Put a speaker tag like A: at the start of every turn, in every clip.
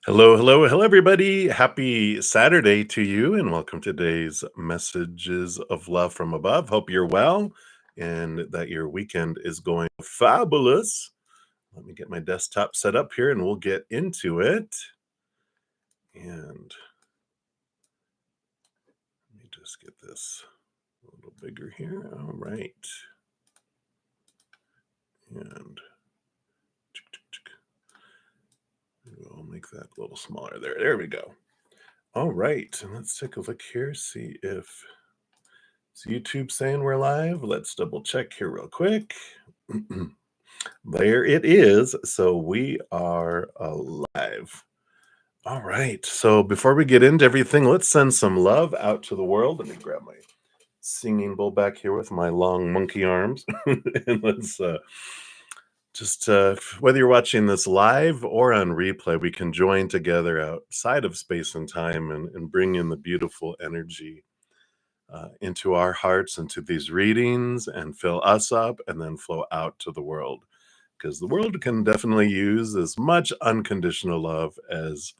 A: Hello, everybody. Happy Saturday to you, and welcome to today's messages of love from above. Hope you're well and that your weekend is going fabulous. Let me get my desktop set up here and we'll get into it. And let me just get this a little bigger here. All right. And we'll make that a little smaller there. There we go. All right. And let's take a look here, see if is YouTube saying we're live? Let's double check here real quick. There it is. So we are alive. All right. So before we get into everything, let's send some love out to the world. Let me grab my singing bowl back here with my long monkey arms. And let's just, whether you're watching this live or on replay, we can join together outside of space and time and bring in the beautiful energy into our hearts, into these readings, and fill us up and then flow out to the world. Because the world can definitely use as much unconditional love as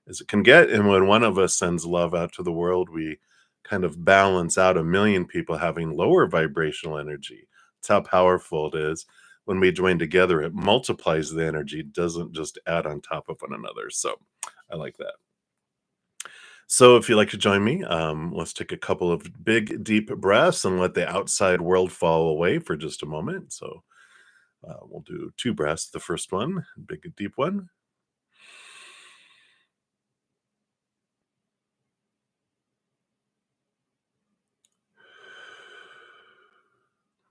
A: it can get. And when one of us sends love out to the world, we kind of balance out a million people having lower vibrational energy. It's how powerful it is. When we join together, it multiplies the energy, doesn't just add on top of one another. So I like that. So, if you'd like to join me, let's take a couple of big, deep breaths and let the outside world fall away for just a moment. So, we'll do two breaths. The first one, big, deep one.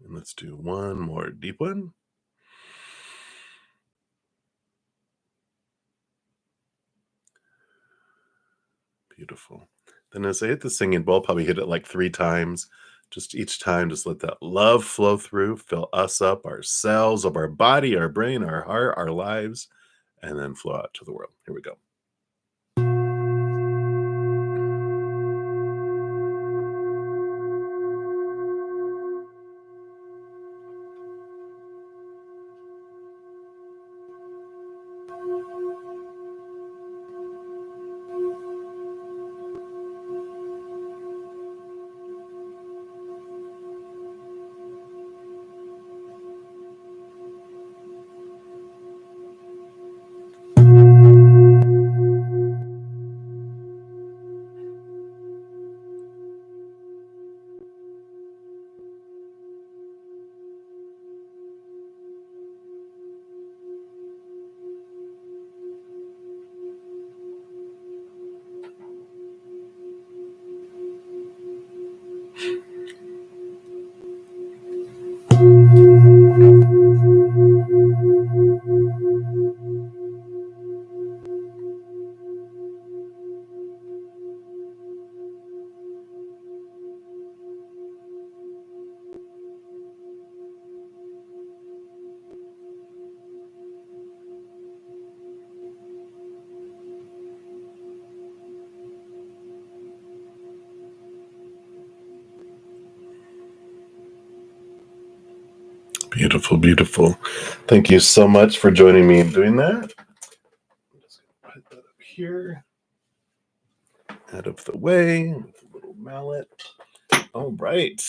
A: And let's do one more deep one. Beautiful. Then, as I hit the singing bowl, probably hit it like 3 times. Just each time, just let that love flow through, fill us up, our cells of our body, our brain, our heart, our lives, and then flow out to the world. Here we go. Beautiful, beautiful. Thank you so much for joining me in doing that. I'm just going to put that up here, out of the way, with a little mallet. All right.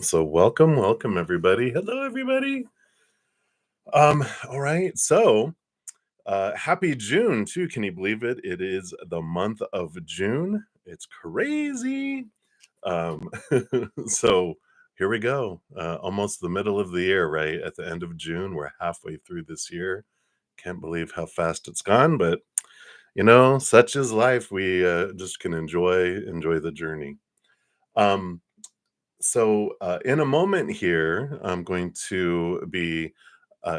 A: So welcome everybody. Hello, everybody. All right. So happy June too. Can you believe it? It is the month of June. It's crazy. Um, so here we go. Almost the middle of the year, right? At the end of June, we're halfway through this year. Can't believe how fast it's gone, but such is life. We just can enjoy the journey. Um, so in a moment here, I'm going to be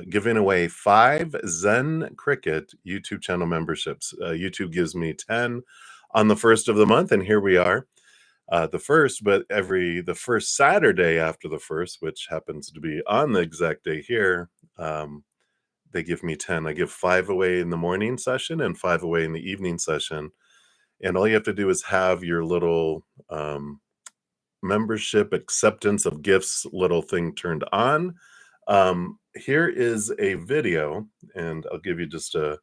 A: giving away 5 Zen Cricket YouTube channel memberships. YouTube gives me 10 on the first of the month, and here we are. The first, but the first Saturday after the first, which happens to be on the exact day here, they give me 10. I give 5 away in the morning session and 5 away in the evening session. And all you have to do is have your little membership acceptance of gifts little thing turned on. Here is a video, and I'll give you just a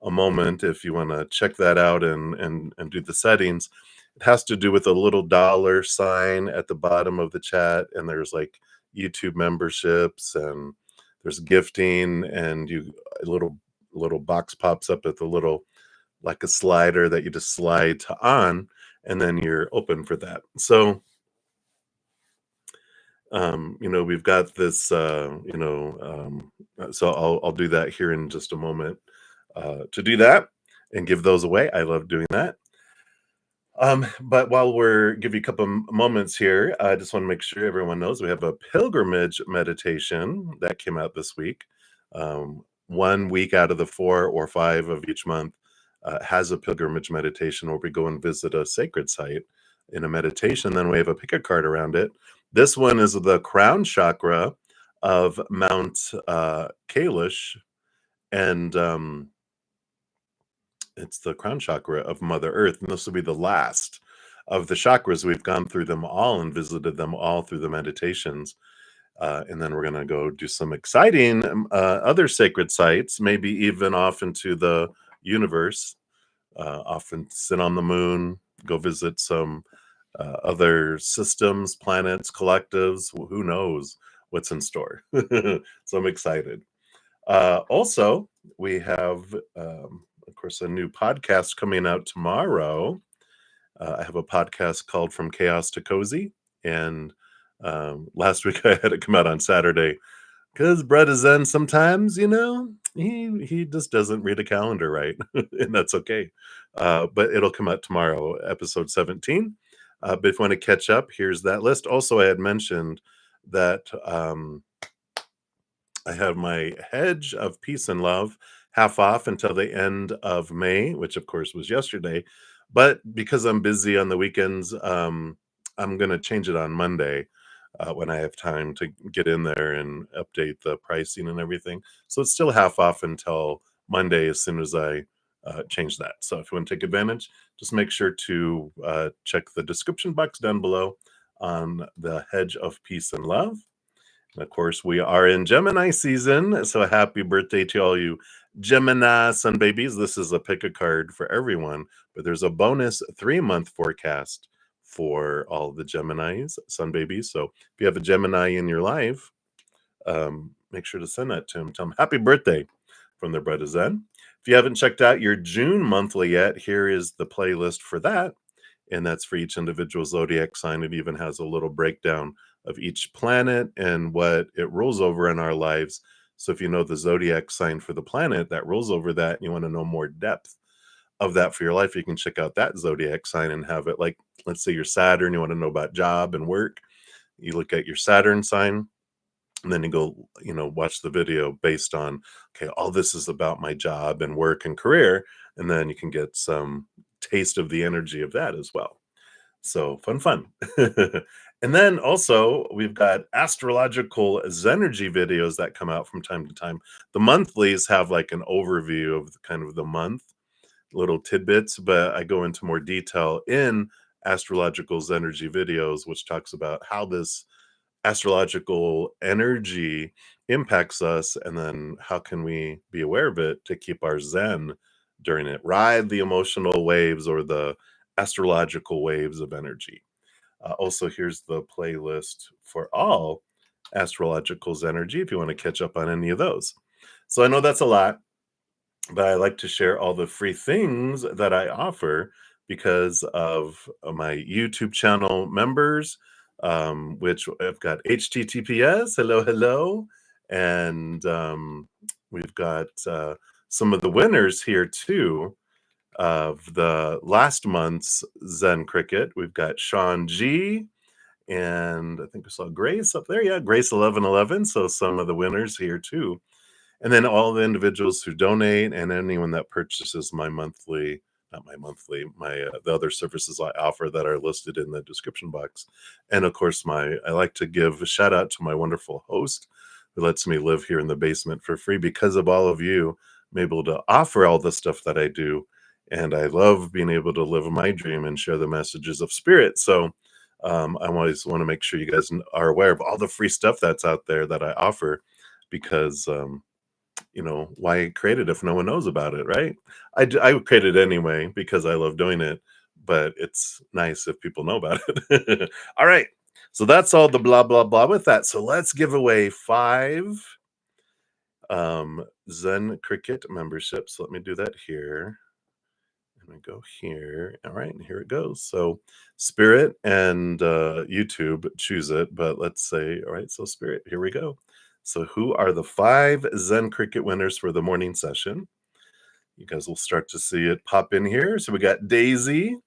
A: a moment if you want to check that out and do the settings. It has to do with a little dollar sign at the bottom of the chat, and there's like YouTube memberships and there's gifting, and a little box pops up at the little, like a slider that you just slide to on, and then you're open for that. So we've got this, so I'll do that here in just a moment, to do that and give those away. I love doing that. But while we're give you a couple moments here, I just want to make sure everyone knows we have a pilgrimage meditation that came out this week. 1 week out of the 4 or 5 of each month has a pilgrimage meditation where we go and visit a sacred site in a meditation. Then we have a pick a card around it. This one is the crown chakra of Mount Kailash, and it's the crown chakra of Mother Earth, and this will be the last of the chakras. We've gone through them all and visited them all through the meditations. And then we're going to go do some exciting other sacred sites, maybe even off into the universe, often sit on the moon, go visit some other systems, planets, collectives. Who knows what's in store? So I'm excited. Also, we have, of course, a new podcast coming out tomorrow. I have a podcast called From Chaos to Cozy, and last week I had it come out on Saturday because bruddaZEN sometimes, he just doesn't read a calendar right, and that's okay. But it'll come out tomorrow, episode 17. But if you want to catch up, here's that list. Also, I had mentioned that I have my Hedge of Peace and Love half off until the end of May, which of course was yesterday. But because I'm busy on the weekends, I'm going to change it on Monday when I have time to get in there and update the pricing and everything. So it's still half off until Monday as soon as I change that. So if you want to take advantage, just make sure to check the description box down below on the Hedge of Peace and Love. And of course, we are in Gemini season, so happy birthday to all you Gemini sun babies. This is a pick a card for everyone, but there's a bonus 3-month forecast for all the Geminis, sun babies. So if you have a Gemini in your life, make sure to send that to him. Tell him happy birthday from their bruddaZEN. If you haven't checked out your June monthly yet, here is the playlist for that. And that's for each individual zodiac sign. It even has a little breakdown of each planet and what it rules over in our lives. So if you know the zodiac sign for the planet that rules over that, and you want to know more depth of that for your life, you can check out that zodiac sign and have it, like, let's say you're Saturn, you want to know about job and work. You look at your Saturn sign, and then you go, watch the video based on, okay, all this is about my job and work and career. And then you can get some taste of the energy of that as well. So fun. And then also we've got astrological Zenergy videos that come out from time to time. The monthlies have like an overview of kind of the month, little tidbits, but I go into more detail in astrological Zenergy videos, which talks about how this astrological energy impacts us, and then how can we be aware of it to keep our zen during it, ride the emotional waves or the astrological waves of energy. Also, here's the playlist for all astrological energy if you want to catch up on any of those. So I know that's a lot, but I like to share all the free things that I offer because of my YouTube channel members, which I've got HTTPS, hello, and we've got some of the winners here too of the last month's Zen Cricket. We've got Sean G, and I think I saw Grace up there. Yeah, Grace 1111. So some of the winners here too. And then all the individuals who donate and anyone that purchases my monthly, not my monthly, my the other services I offer that are listed in the description box. And of course, I like to give a shout out to my wonderful host who lets me live here in the basement for free. Because of all of you, I'm able to offer all the stuff that I do. And I love being able to live my dream and share the messages of spirit. So I always want to make sure you guys are aware of all the free stuff that's out there that I offer, because why create it if no one knows about it, right? I create it anyway because I love doing it, but it's nice if people know about it. All right. So that's all the blah blah blah with that. So let's give away 5 Zen Cricket memberships. Let me do that here. I'm gonna go here. All right, here it goes. So Spirit and YouTube choose it, but let's say, all right, so Spirit, here we go. So who are the 5 Zen Cricket winners for the morning session? You guys will start to see it pop in here. So we got Daisy,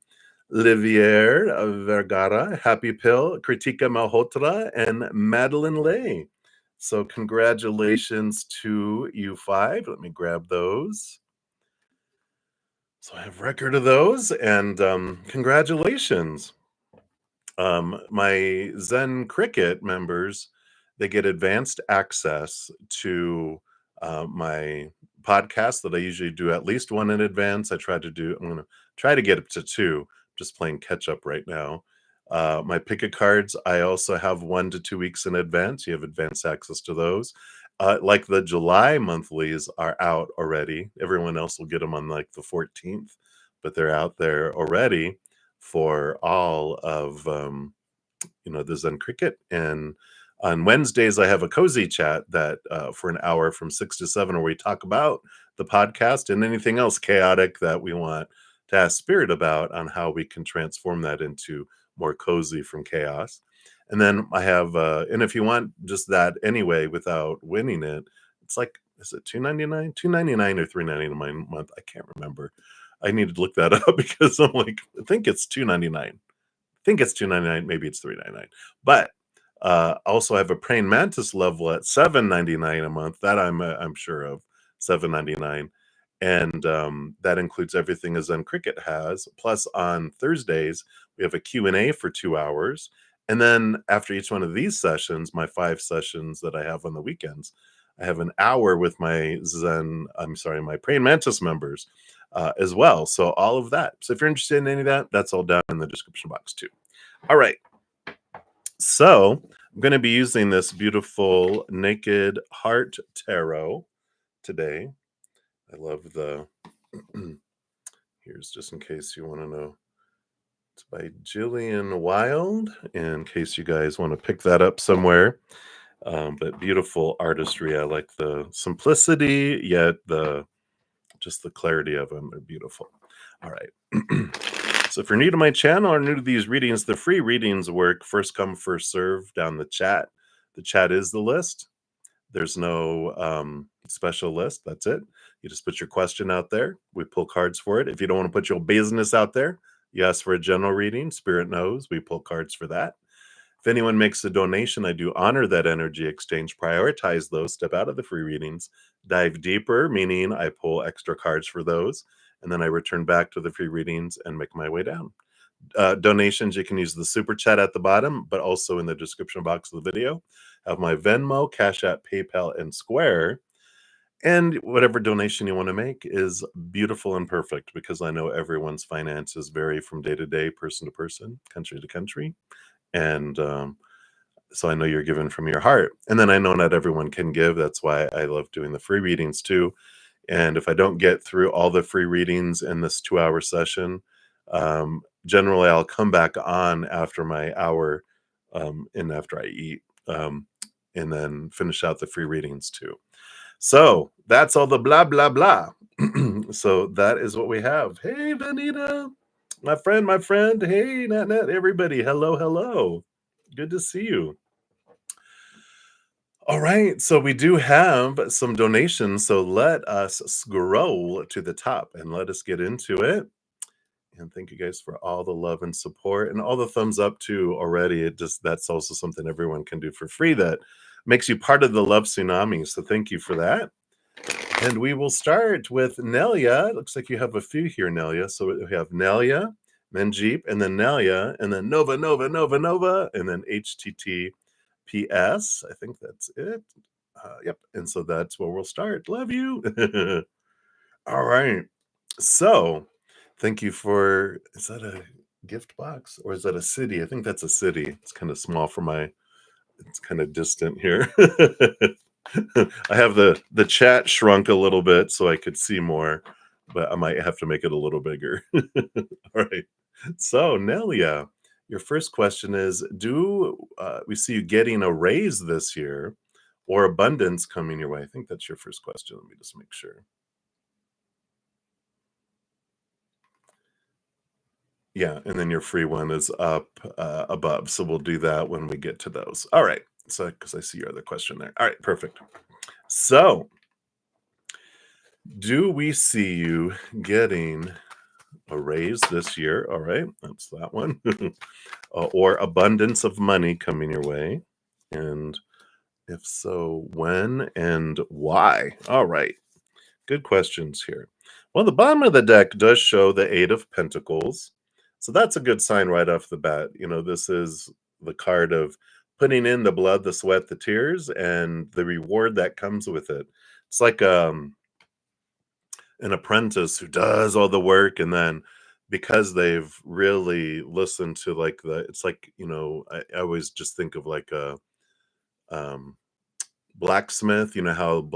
A: Livier Vergara, Happy Pill, Kritika Malhotra, and Madeline Lay. So congratulations to you 5. Let me grab those. So I have record of those, and congratulations. My Zen Cricket members, they get advanced access to my podcast that I usually do at least one in advance. I'm going to try to get up to 2, just playing catch up right now. My picket cards, I also have 1 to 2 weeks in advance. You have advanced access to those. Like the July monthlies are out already. Everyone else will get them on like the 14th, but they're out there already for all of the Zen Cricket. And on Wednesdays, I have a cozy chat that for an hour from 6 to 7, where we talk about the podcast and anything else chaotic that we want to ask Spirit about on how we can transform that into more cozy from chaos. And then I have, and if you want just that anyway without winning it, it's like, is it $2.99? $2.99 or $3.99 a month? I can't remember. I need to look that up because I'm like, I think it's $2.99. Think it's $2.99, maybe it's $3.99. But also I have a praying mantis level at $7.99 a month. That I'm sure of, $7.99, and that includes everything a Zen Cricket has. Plus, on Thursdays we have a Q&A for 2 hours, and then after each one of these sessions, my 5 sessions that I have on the weekends, I have an hour with my my praying mantis members as well. So all of that. So if you're interested in any of that, that's all down in the description box too. All right. So I'm going to be using this beautiful Naked Heart Tarot today. I love the, here's just in case you want to know. It's by Jillian Wild, in case you guys want to pick that up somewhere. But beautiful artistry. I like the simplicity, yet just the clarity of them. They're beautiful. All right. So if you're new to my channel or new to these readings, the free readings work first come, first serve down the chat. The chat is the list. There's no special list. That's it. You just put your question out there. We pull cards for it. If you don't want to put your business out there, you ask for a general reading. Spirit knows. We pull cards for that. If anyone makes a donation, I do honor that energy exchange, prioritize those, step out of the free readings, dive deeper, meaning I pull extra cards for those, and then I return back to the free readings and make my way down. Donations, you can use the super chat at the bottom, but also in the description box of the video. I have my Venmo, CashApp, PayPal, and Square. And whatever donation you want to make is beautiful and perfect, because I know everyone's finances vary from day to day, person to person, country to country. And so I know you're given from your heart. And then I know not everyone can give. That's why I love doing the free readings too. And if I don't get through all the free readings in this 2-hour session, generally I'll come back on after my hour and after I eat, and then finish out the free readings too. So that's all the blah, blah, blah. So that is what we have. Hey, Vanita, my friend. Hey, Nat, everybody. Hello, hello. Good to see you. All right, so we do have some donations. So let us scroll to the top and let us get into it. And thank you guys for all the love and support and all the thumbs up too already. That's also something everyone can do for free that makes you part of the love tsunami. So thank you for that. And we will start with Nelia. It looks like you have a few here, Nelia. So we have Nelia, then Jeep, and then Nelia, and then Nova, and then HTTPS. I think that's it. Yep. And so that's where we'll start. Love you. All right. So thank you for, is that a gift box or is that a city? I think that's a city. It's kind of small for it's kind of distant here. I have the chat shrunk a little bit so I could see more, but I might have to make it a little bigger. All right. So, Nelia, your first question is, do we see you getting a raise this year or abundance coming your way? I think that's your first question. Let me just make sure. Yeah, and then your free one is up above. So we'll do that when we get to those. All right. So, because I see your other question there. All right, perfect. So, do we see you getting a raise this year? All right, that's that one. Or abundance of money coming your way? And if so, when and why? All right, good questions here. Well, the bottom of the deck does show the Eight of Pentacles. So that's a good sign right off the bat. This is the card of putting in the blood, the sweat, the tears, and the reward that comes with it. It's like an apprentice who does all the work, and then because they've really listened to like the it's like I always just think of like a um blacksmith. You know how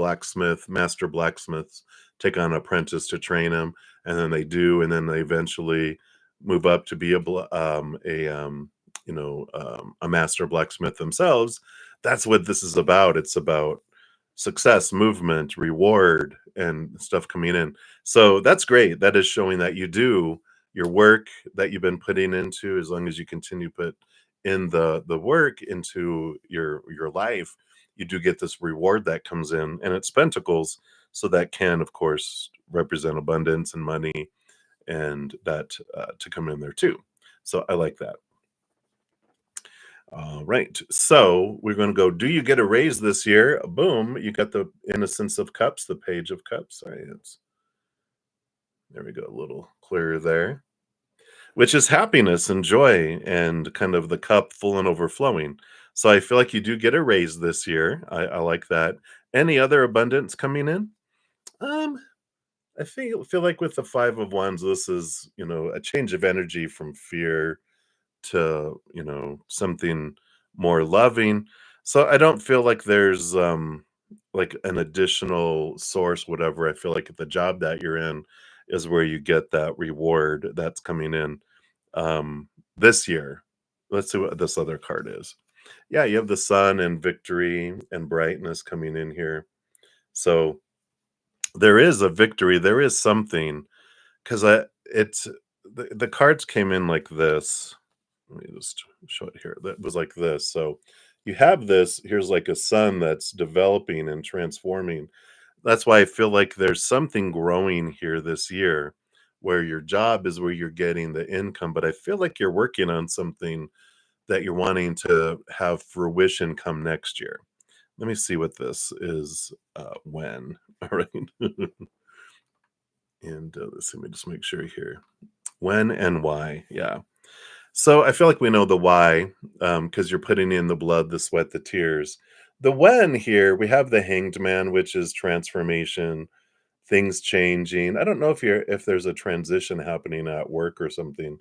A: master blacksmiths take on an apprentice to train him, and then they do, and then they eventually move up to be a master blacksmith themselves. That's what this is about. It's about success, movement, reward, and stuff coming in. So that's great. That is showing that you do your work that you've been putting into. As long as you continue to put in the work into your life, you do get this reward that comes in, and it's pentacles. So that can, of course, represent abundance and money, and that to come in there too. So I like that. All right. So we're going to go. Do you get a raise this year? Boom. You got the Innocence of Cups, the Page of Cups. Sorry, there we go. A little clearer there, which is happiness and joy and kind of the cup full and overflowing. So I feel like you do get a raise this year. I like that. Any other abundance coming in? Um, I feel like with the Five of Wands, this is a change of energy from fear to something more loving. So I don't feel like there's like an additional source, whatever. I feel like the job that you're in is where you get that reward that's coming in this year. Let's see what this other card is. Yeah, you have the sun and victory and brightness coming in here. So there is a victory, there is something, because the cards came in like this. Let me just show it here. That was like this. So you have this, here's like a sun that's developing and transforming. That's why I feel like there's something growing here this year where your job is where you're getting the income, but I feel like you're working on something that you're wanting to have fruition come next year. Let me see what this is when. All right. And let me just make sure here. When and why. Yeah. So I feel like we know the why, because you're putting in the blood, the sweat, the tears. The when here, we have the Hanged Man, which is transformation, things changing. I don't know if there's a transition happening at work or something,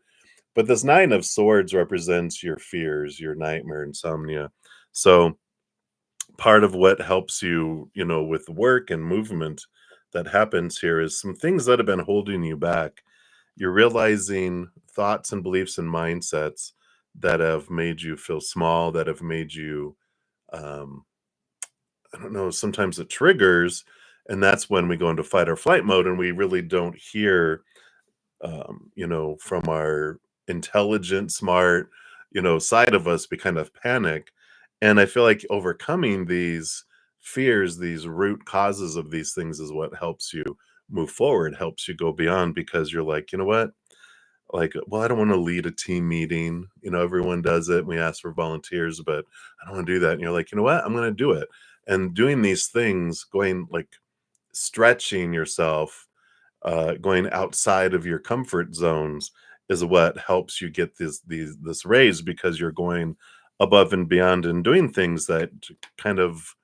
A: but this Nine of Swords represents your fears, your nightmare, insomnia. So part of what helps you, with work and movement that happens here is some things that have been holding you back. You're realizing thoughts and beliefs and mindsets that have made you feel small, that have made you, um, I don't know, sometimes it triggers. And that's when we go into fight or flight mode and we really don't hear from our intelligent, smart, side of us, we kind of panic. And I feel like overcoming these fears, these root causes of these things is what helps you move forward, helps you go beyond because you're like, you know what? Like, well, I don't want to lead a team meeting. Everyone does it. And we ask for volunteers, but I don't want to do that. And you're like, you know what? I'm going to do it. And doing these things, going like stretching yourself, going outside of your comfort zones is what helps you get this raise because you're going above and beyond and doing things that kind of,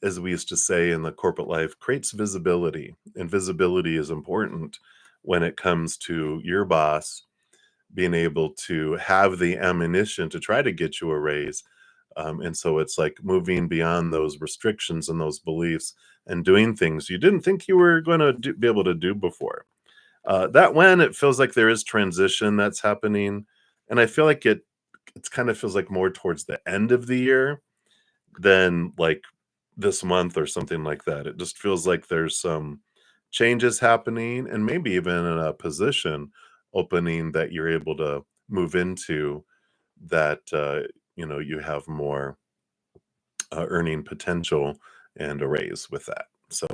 A: as we used to say in the corporate life, creates visibility. And visibility is important when it comes to your boss being able to have the ammunition to try to get you a raise. And so it's like moving beyond those restrictions and those beliefs and doing things you didn't think you were going to be able to do before. That when it feels like there is transition that's happening, and I feel like it kind of feels like more towards the end of the year than like this month or something like that. It just feels like there's some changes happening and maybe even in a position opening that you're able to move into that you have more earning potential and a raise with that. So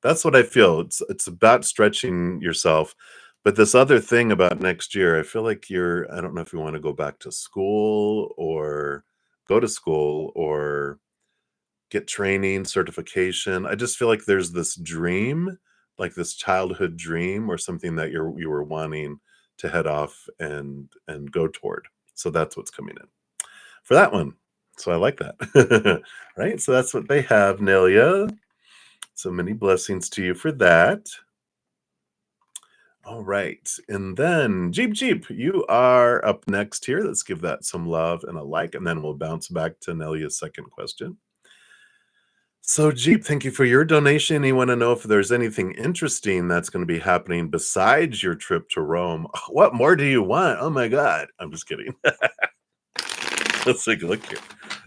A: that's what I feel. It's about stretching yourself. But this other thing about next year, I feel like I don't know if you want to go back to school or go to school or get training, certification. I just feel like there's this dream, like this childhood dream or something that you were wanting to head off and go toward. So that's what's coming in for that one. So I like that. Right? So that's what they have, Nelia. So many blessings to you for that. All right. And then Jeep Jeep, you are up next here. Let's give that some love and a like, and then we'll bounce back to Nelia's second question. So, Jeep, thank you for your donation. You want to know if there's anything interesting that's going to be happening besides your trip to Rome. What more do you want? Oh my God. I'm just kidding. Let's take a look here.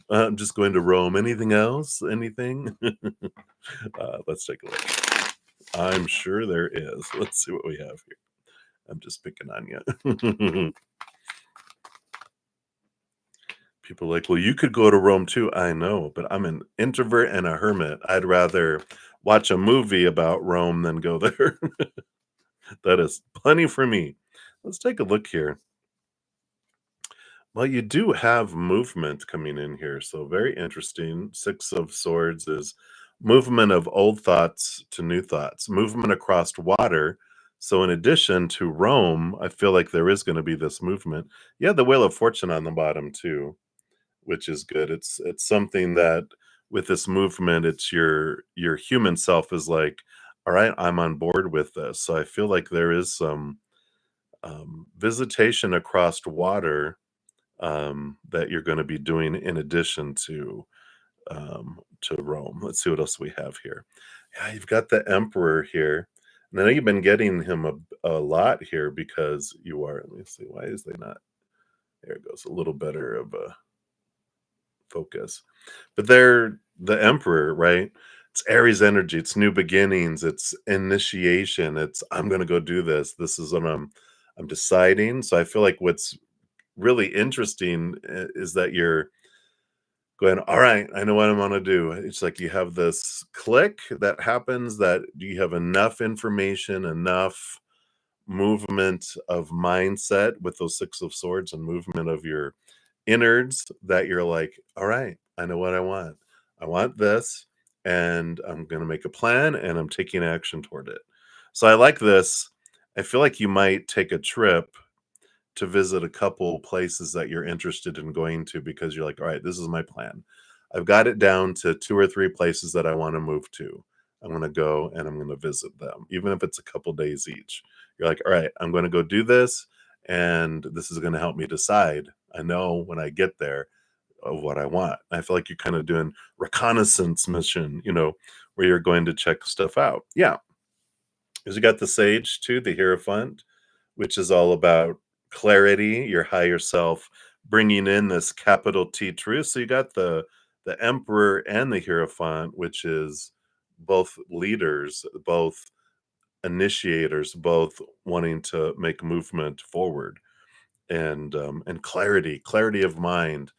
A: I'm just going to Rome. Anything else? Anything? Let's take a look. I'm sure there is. Let's see what we have here. I'm just picking on you. People are like, well, you could go to Rome too. I know, but I'm an introvert and a hermit. I'd rather watch a movie about Rome than go there. That is plenty for me. Let's take a look here. Well, you do have movement coming in here, so very interesting. Six of Swords is movement of old thoughts to new thoughts, movement across water. So, in addition to Rome, I feel like there is going to be this movement. Yeah, the Wheel of Fortune on the bottom too, which is good. It's something that with this movement, it's your human self is like, all right, I'm on board with this. So I feel like there is some visitation across water that you're going to be doing in addition to Rome. Let's see what else we have here. Yeah, you've got the Emperor here. And I know you've been getting him a lot here because you are. Let me see. Why is they not? There it goes. A little better of a focus. But they're the Emperor, right? It's Aries energy. It's new beginnings. It's initiation. It's I'm going to go do this. This is what I'm deciding. So I feel like what's really interesting is that you're going, all right, I know what I'm gonna do. It's like you have this click that happens that you have enough information, enough movement of mindset with those Six of Swords and movement of your innards that you're like, all right, I know what I want. I want this, and I'm gonna make a plan and I'm taking action toward it. So I like this. I feel like you might take a trip to visit a couple places that you're interested in going to because you're like, all right, this is my plan. I've got it down to two or three places that I want to move to. I'm going to go and I'm going to visit them, even if it's a couple days each. You're like, all right, I'm going to go do this, and this is going to help me decide. I know when I get there of what I want. I feel like you're kind of doing reconnaissance mission, where you're going to check stuff out. Yeah, because you got the Sage too, the Hierophant, which is all about clarity, your higher self, bringing in this capital T truth. So you got the Emperor and the Hierophant, which is both leaders, both initiators, both wanting to make movement forward, and clarity of mind,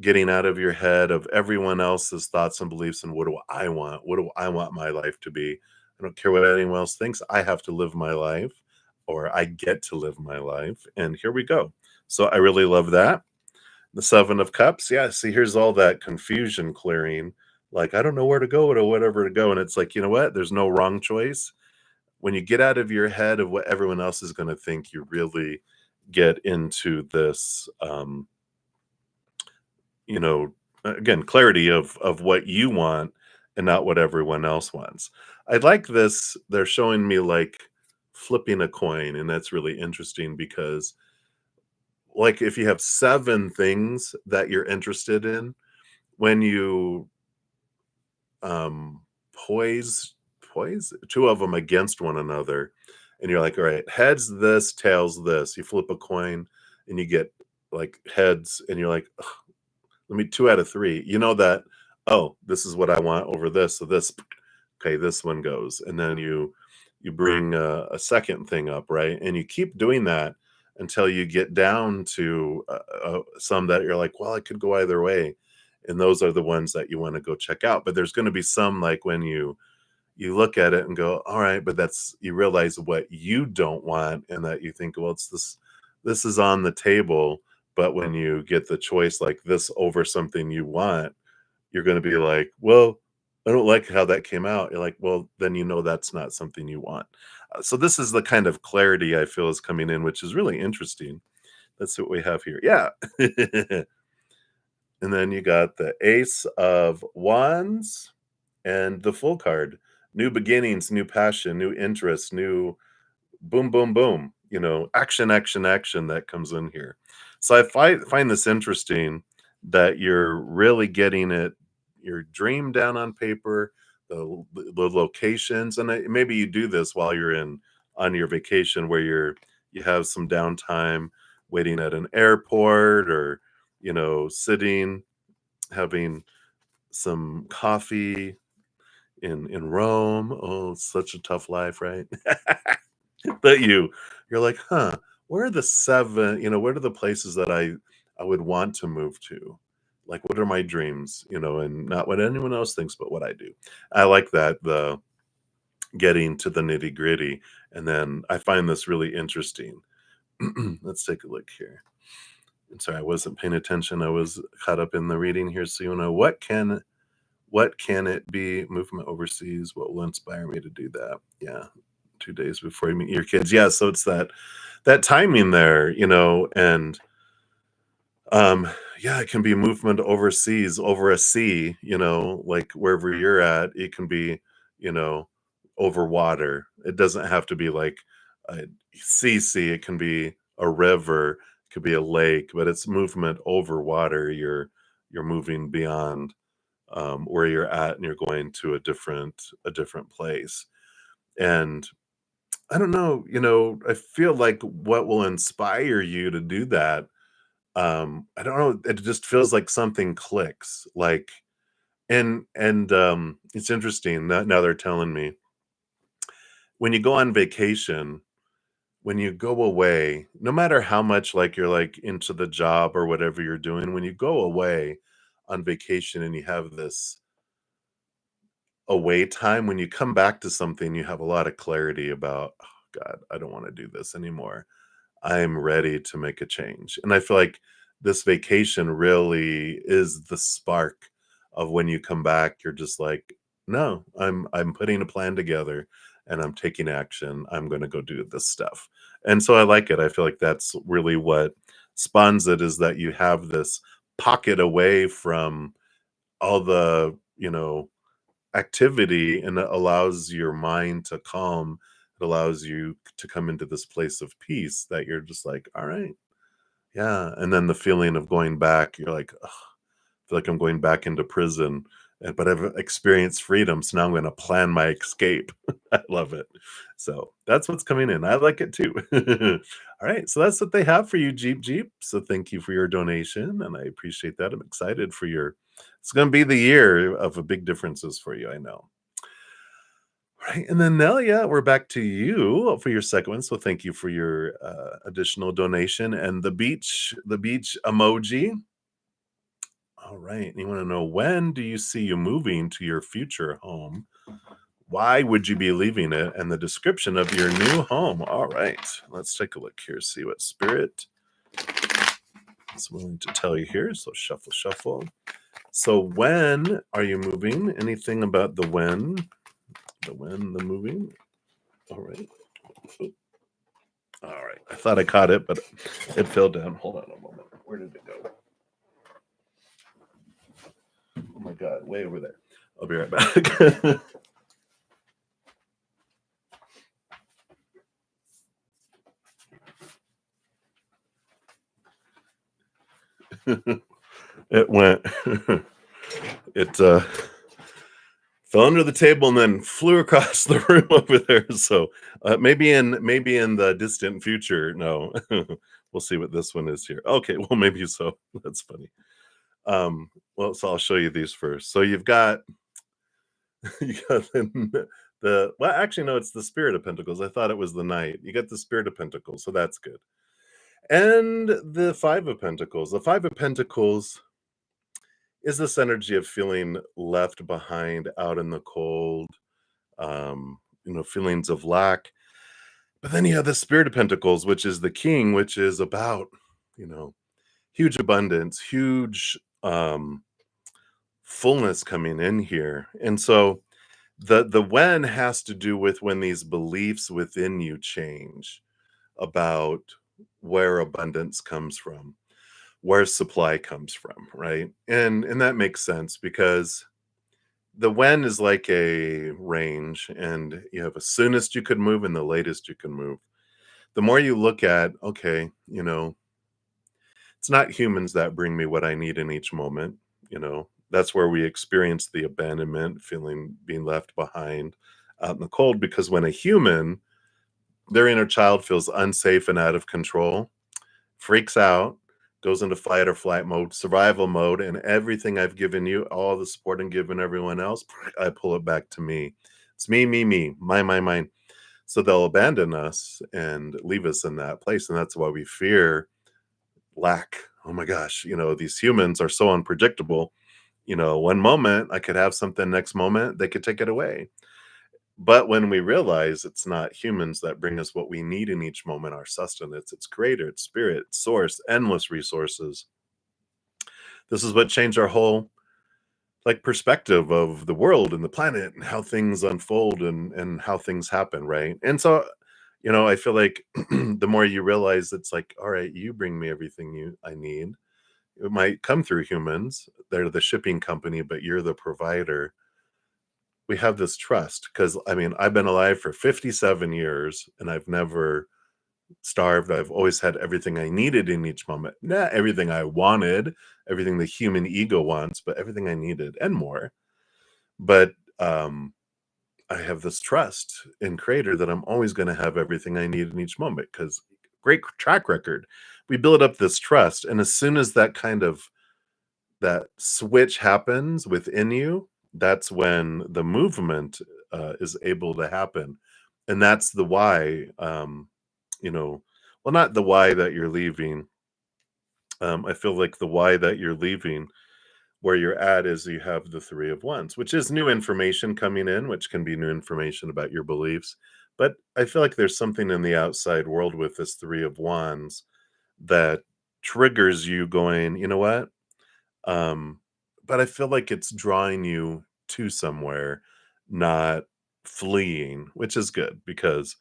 A: getting out of your head of everyone else's thoughts and beliefs and what do I want? What do I want my life to be? I don't care what anyone else thinks. I have to live my life, or I get to live my life. And here we go. So I really love that. The Seven of Cups. Yeah, see, here's all that confusion clearing. Like, I don't know where to go or whatever to go. And it's like, you know what? There's no wrong choice. When you get out of your head of what everyone else is going to think, you really get into this you know, again, clarity of what you want and not what everyone else wants. I like this. They're showing me like flipping a coin, and that's really interesting because like if you have 7 things that you're interested in, when you um poise poise 2 of them against one another, and you're like, all right, heads this, tails this. You flip a coin and you get like heads, and you're like, let me 2 out of 3. You know that, oh, this is what I want over this. So this, okay, this one goes. And then you bring a second thing up, right? And you keep doing that until you get down to some that you're like, well, I could go either way. And those are the ones that you want to go check out. But there's going to be some like when you look at it and go, all right, but that's, you realize what you don't want, and that you think, well, it's this is on the table. But when you get the choice like this over something you want, you're going to be like, well, I don't like how that came out. You're like, well, then you know that's not something you want. So this is the kind of clarity I feel is coming in, which is really interesting. That's what we have here. Yeah. And then you got the Ace of Wands and the full card. New beginnings, new passion, new interest, new boom, boom, boom, action, action, action that comes in here. So I find this interesting that you're really getting it, your dream down on paper, the locations, and maybe you do this while you're on your vacation where you have some downtime waiting at an airport, or sitting having some coffee in Rome. Oh, it's such a tough life, right? But you're like, huh, where are the 7, what are the places that I would want to move to? Like, what are my dreams, and not what anyone else thinks, but what I do. I like that, the getting to the nitty-gritty. And then I find this really interesting. Let's take a look here. I'm sorry, I wasn't paying attention. I was caught up in the reading here. So, what can it be? Movement overseas. What will inspire me to do that? Yeah. 2 days before you meet your kids. Yeah, so it's that timing there, and um yeah, it can be movement overseas, over a sea, like wherever you're at. It can be, you know, over water. It doesn't have to be like a sea. It can be a river, it could be a lake, but it's movement over water. You're moving beyond where you're at, and you're going to a different place. And I don't know, I feel like what will inspire you to do that, I don't know, it just feels like something clicks, like, and it's interesting that now they're telling me, when you go on vacation, when you go away, no matter how much, like, you're, like, into the job or whatever you're doing, when you go away on vacation and you have this away time, when you come back to something, you have a lot of clarity about, "Oh god, I don't wanna do this anymore. I'm ready to make a change." And I feel like this vacation really is the spark of when you come back, you're just like, "No, I'm putting a plan together and I'm taking action. I'm gonna go do this stuff." And so I like it. I feel like that's really what spawns it, is that you have this pocket away from all the, activity, and it allows your mind to calm. It allows you to come into this place of peace that you're just like, all right, yeah. And then the feeling of going back, you're like, "Ugh, I feel like I'm going back into prison, but I've experienced freedom. So now I'm going to plan my escape." I love it. So that's what's coming in. I like it too. All right. So that's what they have for you, Jeep Jeep. So thank you for your donation. And I appreciate that. I'm excited for it's going to be the year of a big differences for you. I know. Right, and then Nelia, we're back to you for your second one. So thank you for your additional donation and the beach emoji. All right, and you want to know, when do you see you moving to your future home? Why would you be leaving it? And the description of your new home. All right, let's take a look here. See what spirit is willing to tell you here. So shuffle, shuffle. So when are you moving? Anything about the when? The moving. All right. All right. I thought I caught it, but it fell down. Hold on a moment. Where did it go? Oh my God, way over there. I'll be right back. It went it, fell under the table and then flew across the room over there, so, maybe in the distant future, no. We'll see what this one is here. Okay, well, maybe so. That's funny. Well, so I'll show you these first. So you've got you got the well, actually, no, it's the Spirit of Pentacles. I thought it was the Knight. You got the Spirit of Pentacles, so that's good. And the Five of Pentacles. The Five of Pentacles is this energy of feeling left behind out in the cold, feelings of lack. But then you have the Spirit of Pentacles, which is the King, which is about, you know, huge abundance, huge fullness coming in here. And so the when has to do with when these beliefs within you change about where abundance comes from, where supply comes from, right? And that makes sense because the when is like a range, and you have the soonest you could move and the latest you can move. The more you look at, okay, it's not humans that bring me what I need in each moment. That's where we experience the abandonment, feeling being left behind out in the cold. Because when a human, their inner child feels unsafe and out of control, freaks out, goes into fight or flight mode, survival mode, and everything I've given you, all the support and given everyone else, I pull it back to me. It's me, mine. So they'll abandon us and leave us in that place. And that's why we fear lack. Oh my gosh, these humans are so unpredictable. One moment I could have something, next moment they could take it away. But when we realize it's not humans that bring us what we need in each moment, our sustenance, it's creator, it's spirit, it's source, endless resources. This is what changed our whole perspective of the world and the planet and how things unfold and how things happen, right? And so, I feel like the more you realize it's like, all right, you bring me everything I need. It might come through humans. They're the shipping company, but you're the provider. We have this trust because I mean, I've been alive for 57 years and I've never starved. I've always had everything I needed in each moment. Not everything I wanted, everything the human ego wants, but everything I needed and more. But I have this trust in creator that I'm always going to have everything I need in each moment because great track record. We build up this trust. And as soon as that switch happens within you, that's when the movement is able to happen. And that's the why, well, not the why that you're leaving. I feel like the why that you're leaving where you're at is you have the Three of Wands, which is new information coming in, which can be new information about your beliefs. But I feel like there's something in the outside world with this Three of Wands that triggers you going, you know what? Um, but I feel like it's drawing you to somewhere, not fleeing, which is good because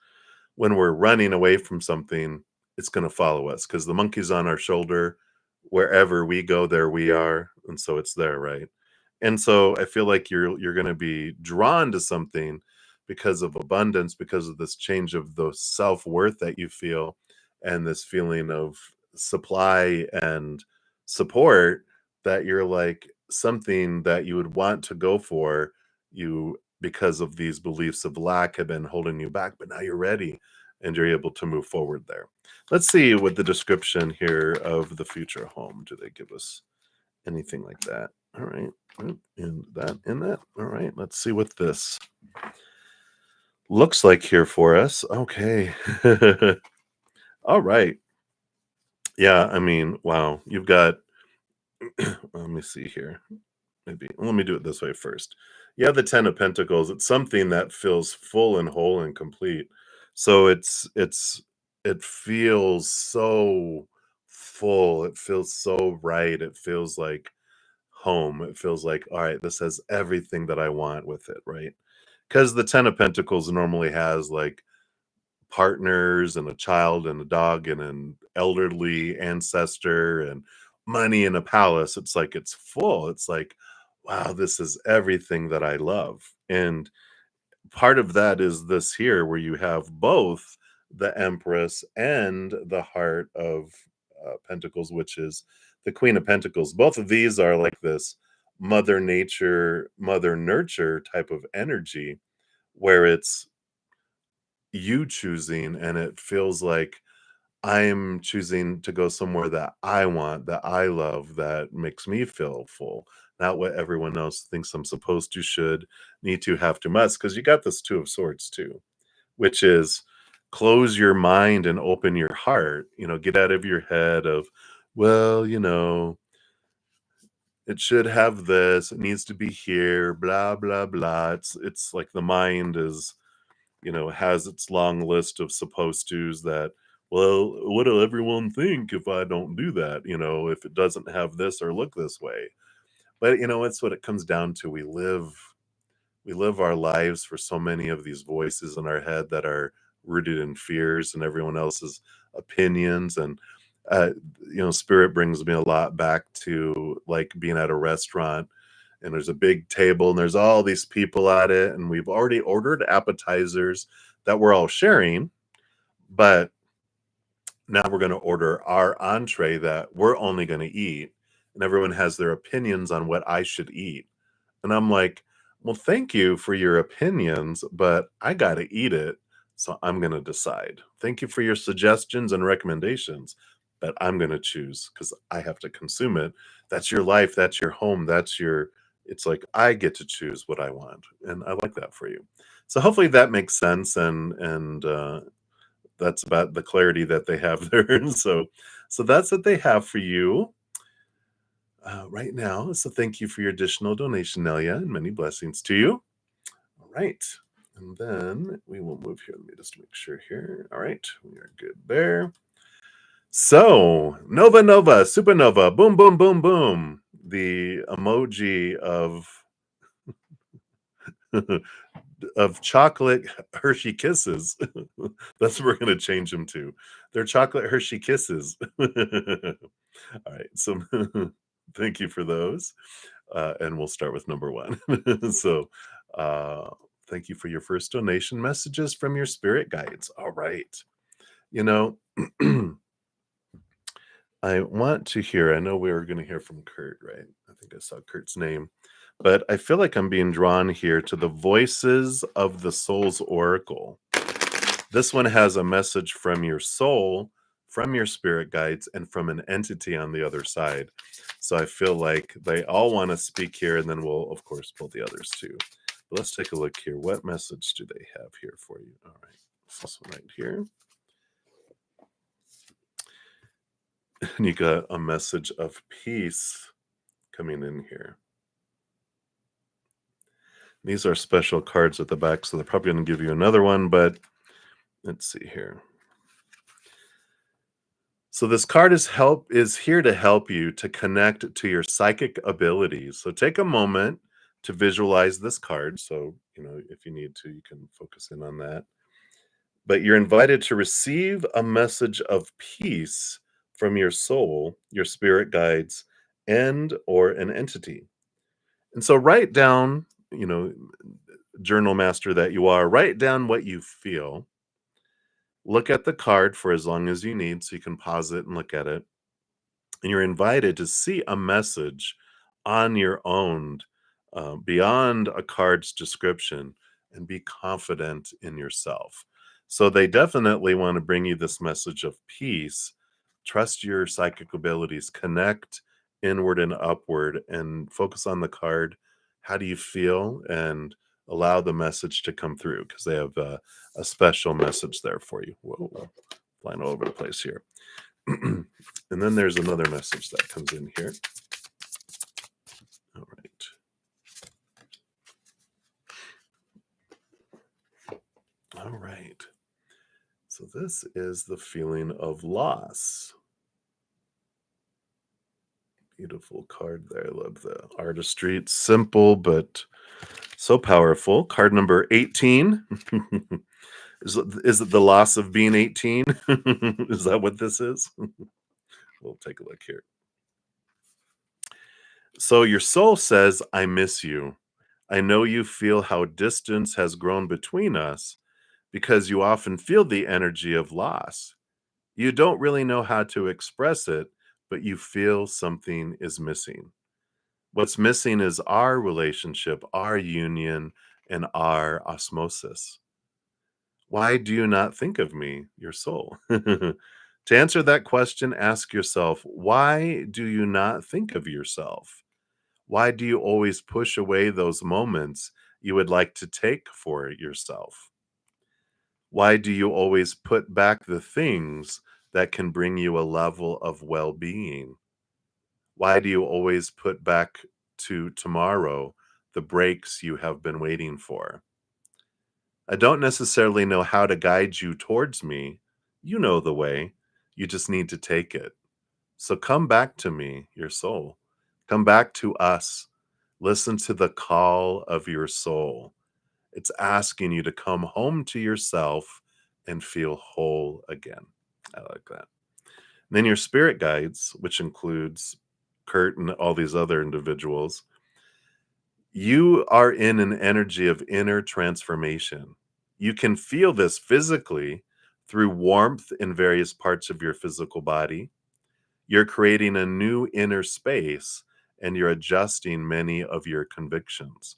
A: when we're running away from something, it's going to follow us because the monkey's on our shoulder. Wherever we go, there we are, and so it's there, right? And so I feel like you're going to be drawn to something because of abundance, because of this change of the self worth that you feel, and this feeling of supply and support that you're like something that you would want to go for. You because of these beliefs of lack have been holding you back, but now you're ready and you're able to move forward there. Let's see what the description here of the future home. Do they give us anything like that? All right. In that. All right. Let's see what this looks like here for us. Okay. All right. Yeah. I mean, wow. You've got, let me see here. Maybe let me do it this way first. Yeah, the 10 of Pentacles, it's something that feels full and whole and complete. So it feels so full. It feels so right. It feels like home. It feels like, all right, this has everything that I want with it, right? Because the 10 of Pentacles normally has like partners and a child and a dog and an elderly ancestor and money in a palace. It's like it's full. It's like, wow, this is everything that I love. And part of that is this here, where you have both the Empress and the Heart of Pentacles, which is the Queen of Pentacles. Both of these are like this mother nature, mother nurture type of energy where it's you choosing and it feels like I'm choosing to go somewhere that I want, that I love, that makes me feel full, not what everyone else thinks I'm supposed to, should, need to, have to, must. Because you got this Two of Swords too, which is close your mind and open your heart. Get out of your head of, well, it should have this, it needs to be here, blah, blah, blah. It's like the mind is has its long list of supposed tos that, well, what'll everyone think if I don't do that? If it doesn't have this or look this way. But it's what it comes down to. We live our lives for so many of these voices in our head that are rooted in fears and everyone else's opinions. And uh, spirit brings me a lot back to like being at a restaurant, and there's a big table and there's all these people at it, and we've already ordered appetizers that we're all sharing, but now we're going to order our entree that we're only going to eat, and everyone has their opinions on what I should eat. And I'm like, well, thank you for your opinions, but I got to eat it. So I'm going to decide. Thank you for your suggestions and recommendations, but I'm going to choose because I have to consume it. That's your life. That's your home. It's like I get to choose what I want. And I like that for you. So hopefully that makes sense. And that's about the clarity that they have there. So that's what they have for you right now. So thank you for your additional donation, Nelia, and many blessings to you. All right. And then we will move here. Let me just make sure here. All right. We are good there. So Nova Nova, Supernova, boom, boom, boom, boom. The emoji of of chocolate Hershey kisses. That's what we're going to change them to. They're chocolate Hershey kisses. All right. So thank you for those. And we'll start with number one. So uh, thank you for your first donation. Messages from your spirit guides. All right. You know, I want to hear, I know we were going to hear from Kurt, right? I think I saw Kurt's name, but I feel like I'm being drawn here to the Voices of the Soul's Oracle. This one has a message from your soul, from your spirit guides, and from an entity on the other side. So I feel like they all want to speak here, and then we'll, of course, pull the others too. But let's take a look here. What message do they have here for you? All right, this one right here. And you got a message of peace coming in here. These are special cards at the back, so they're probably going to give you another one, but let's see here. So this card is here to help you to connect to your psychic abilities. So take a moment to visualize this card. So, if you need to, you can focus in on that. But you're invited to receive a message of peace from your soul, your spirit guides, and or an entity. And so write down, journal master that you are, write down what you feel. Look at the card for as long as you need so you can pause it and look at it. And you're invited to see a message on your own, beyond a card's description, and be confident in yourself. So they definitely want to bring you this message of peace. Trust your psychic abilities, connect inward and upward, and focus on the card. How do you feel? And allow the message to come through, because they have a special message there for you. Whoa, flying all over the place here. And then there's another message that comes in here. All right. All right. So this is the feeling of loss. Beautiful card there. I love the artistry. It's simple, but so powerful. Card number 18. Is it the loss of being 18? Is that what this is? We'll take a look here. So your soul says, I miss you. I know you feel how distance has grown between us because you often feel the energy of loss. You don't really know how to express it, but you feel something is missing. What's missing is our relationship, our union, and our osmosis. Why do you not think of me, your soul? To answer that question, ask yourself, why do you not think of yourself? Why do you always push away those moments you would like to take for yourself? Why do you always put back the things that can bring you a level of well being? Why do you always put back to tomorrow the breaks you have been waiting for? I don't necessarily know how to guide you towards me. You know the way. You just need to take it. So come back to me, your soul. Come back to us. Listen to the call of your soul. It's asking you to come home to yourself and feel whole again. I like that. Then your spirit guides, which includes Kurt and all these other individuals, you are in an energy of inner transformation. You can feel this physically through warmth in various parts of your physical body. You're creating a new inner space and you're adjusting many of your convictions.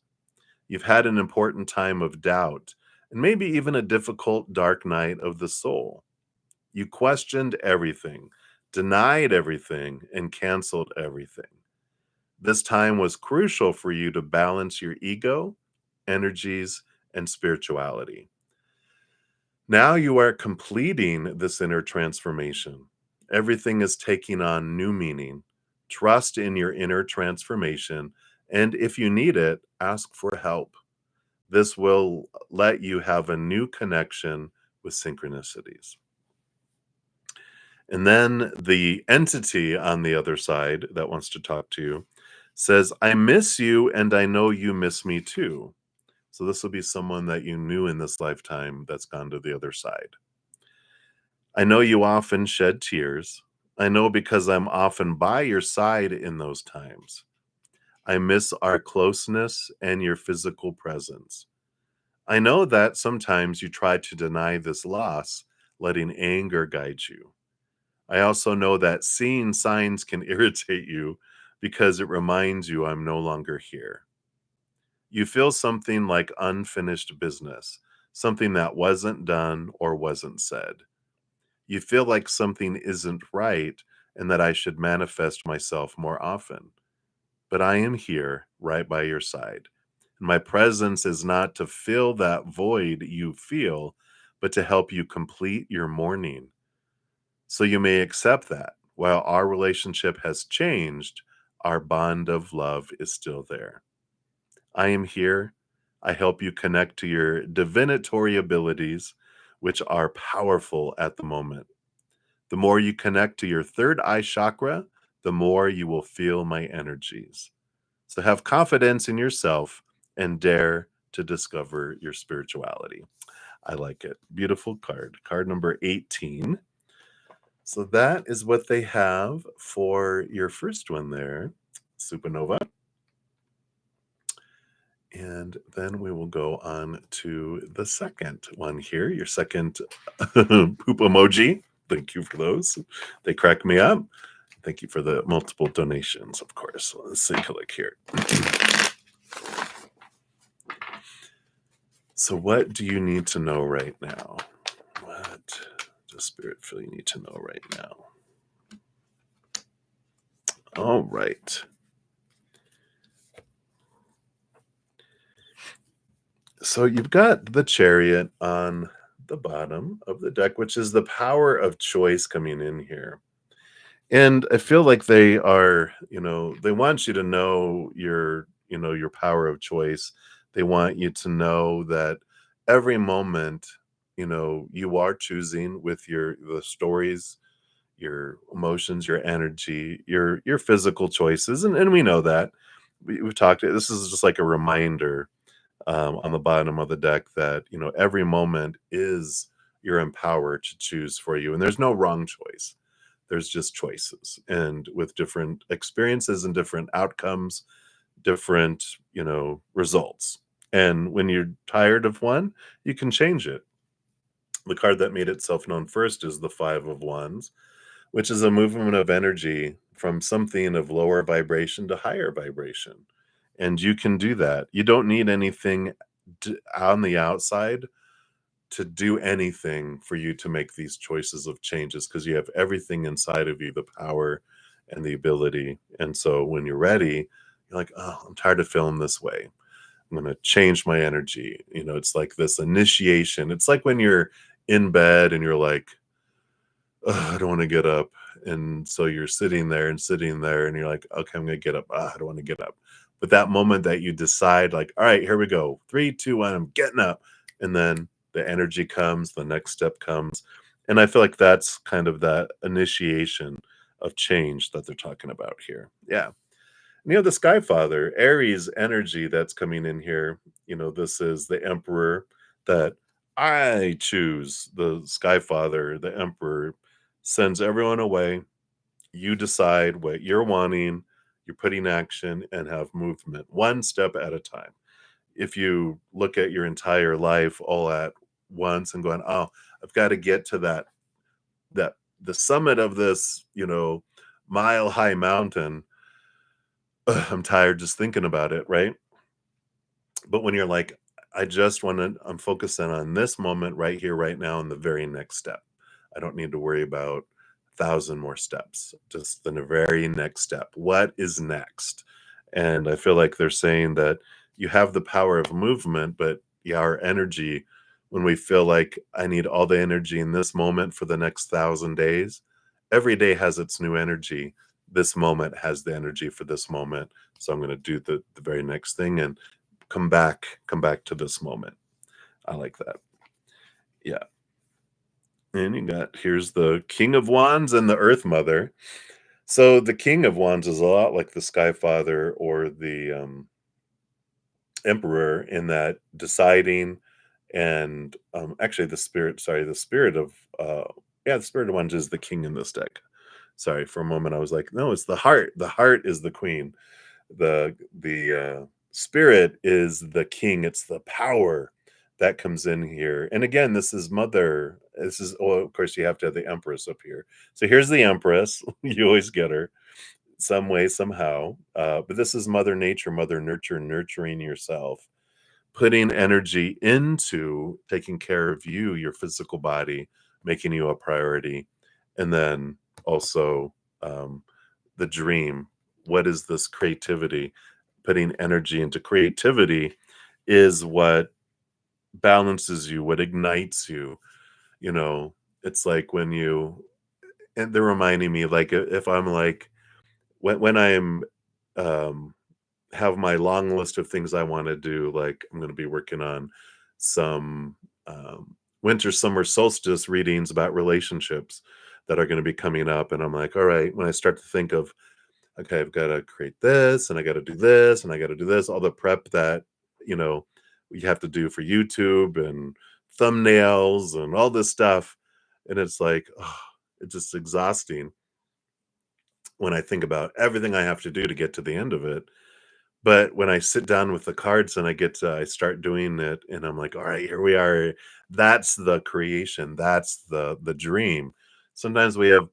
A: You've had an important time of doubt and maybe even a difficult dark night of the soul. You questioned everything, denied everything, and canceled everything. This time was crucial for you to balance your ego, energies, and spirituality. Now you are completing this inner transformation. Everything is taking on new meaning. Trust in your inner transformation, and if you need it, ask for help. This will let you have a new connection with synchronicities. And then the entity on the other side that wants to talk to you says, I miss you and I know you miss me too. So this will be someone that you knew in this lifetime that's gone to the other side. I know you often shed tears. I know because I'm often by your side in those times. I miss our closeness and your physical presence. I know that sometimes you try to deny this loss, letting anger guide you. I also know that seeing signs can irritate you because it reminds you I'm no longer here. You feel something like unfinished business, something that wasn't done or wasn't said. You feel like something isn't right and that I should manifest myself more often. But I am here, right by your side. My presence is not to fill that void you feel, but to help you complete your mourning. So you may accept that while our relationship has changed, our bond of love is still there. I am here. I help you connect to your divinatory abilities, which are powerful at the moment. The more you connect to your third eye chakra, the more you will feel my energies. So have confidence in yourself and dare to discover your spirituality. I like it. Beautiful card. Card number 18. So that is what they have for your first one there, Supernova. And then we will go on to the second one here, your second poop emoji. Thank you for those. They crack me up. Thank you for the multiple donations, of course. Let's take a look here. So, what do you need to know right now? What does Spirit feel you need to know right now? All right. So, you've got the Chariot on the bottom of the deck, which is the power of choice coming in here. And I feel like they are, they want you to know your power of choice. They want you to know that every moment, you are choosing with the stories, your emotions, your energy, your physical choices. And we know that. We've talked, this is just like a reminder on the bottom of the deck that, every moment is you're empowered to choose for you. And there's no wrong choice, there's just choices, and with different experiences and different outcomes, different results. And when you're tired of one, you can change it. The card that made itself known first is the Five of Wands, which is a movement of energy from something of lower vibration to higher vibration. And you can do that. You don't need anything on the outside to do anything for you to make these choices of changes because you have everything inside of you, the power and the ability. And so when you're ready, you're like, oh, I'm tired of feeling this way. I'm going to change my energy. It's like this initiation. It's like when you're in bed and you're like, "Ugh, I don't want to get up." And so you're sitting there, and you're like, okay, I'm going to get up. I don't want to get up. But that moment that you decide, like, all right, here we go. 3, 2, 1, I'm getting up. And then the energy comes, the next step comes. And I feel like that's kind of that initiation of change that they're talking about here. Yeah. The Sky Father, Aries energy that's coming in here. This is the Emperor that I choose. The Sky Father, the Emperor, sends everyone away. You decide what you're wanting, you put in action and have movement one step at a time. If you look at your entire life all at once and going, oh, I've got to get to that the summit of this, mile high mountain. Ugh, I'm tired just thinking about it, right? But when you're like, I'm focusing on this moment right here, right now, and the very next step. I don't need to worry about 1,000 more steps, just the very next step. What is next? And I feel like they're saying that you have the power of movement, but yeah, our energy, when we feel like I need all the energy in this moment for the next 1,000 days, every day has its new energy. This moment has the energy for this moment. So I'm going to do the very next thing and come back to this moment. I like that. Yeah. And here's the King of Wands and the Earth Mother. So the King of Wands is a lot like the Sky Father or the Emperor in that deciding and actually the spirit of the Spirit of Wands is the king in this deck. Sorry, for a moment I was like, no, it's the heart. The heart is the queen. The spirit is the king. It's the power that comes in here. And again, this is mother. This is, oh, of course, you have to have the empress up here. So here's the empress. You always get her some way, somehow. But this is mother nature, mother nurture, nurturing yourself, putting energy into taking care of you, your physical body, making you a priority. And then also the dream. What is this creativity? Putting energy into creativity is what balances you, what ignites you. You know, it's like when and they're reminding me, like, if I'm like, when I'm, um, have my long list of things I want to do, like, I'm going to be working on some winter, summer solstice readings about relationships that are going to be coming up. And I'm like, all right, when I start to think of, okay, I've got to create this and I got to do this and I got to do this, all the prep that, you know, you have to do for YouTube and thumbnails and all this stuff. And it's like, oh, it's just exhausting when I think about everything I have to do to get to the end of it. But when I sit down with the cards and I start doing it and I'm like, all right, here we are. That's the creation. That's the dream. Sometimes we have,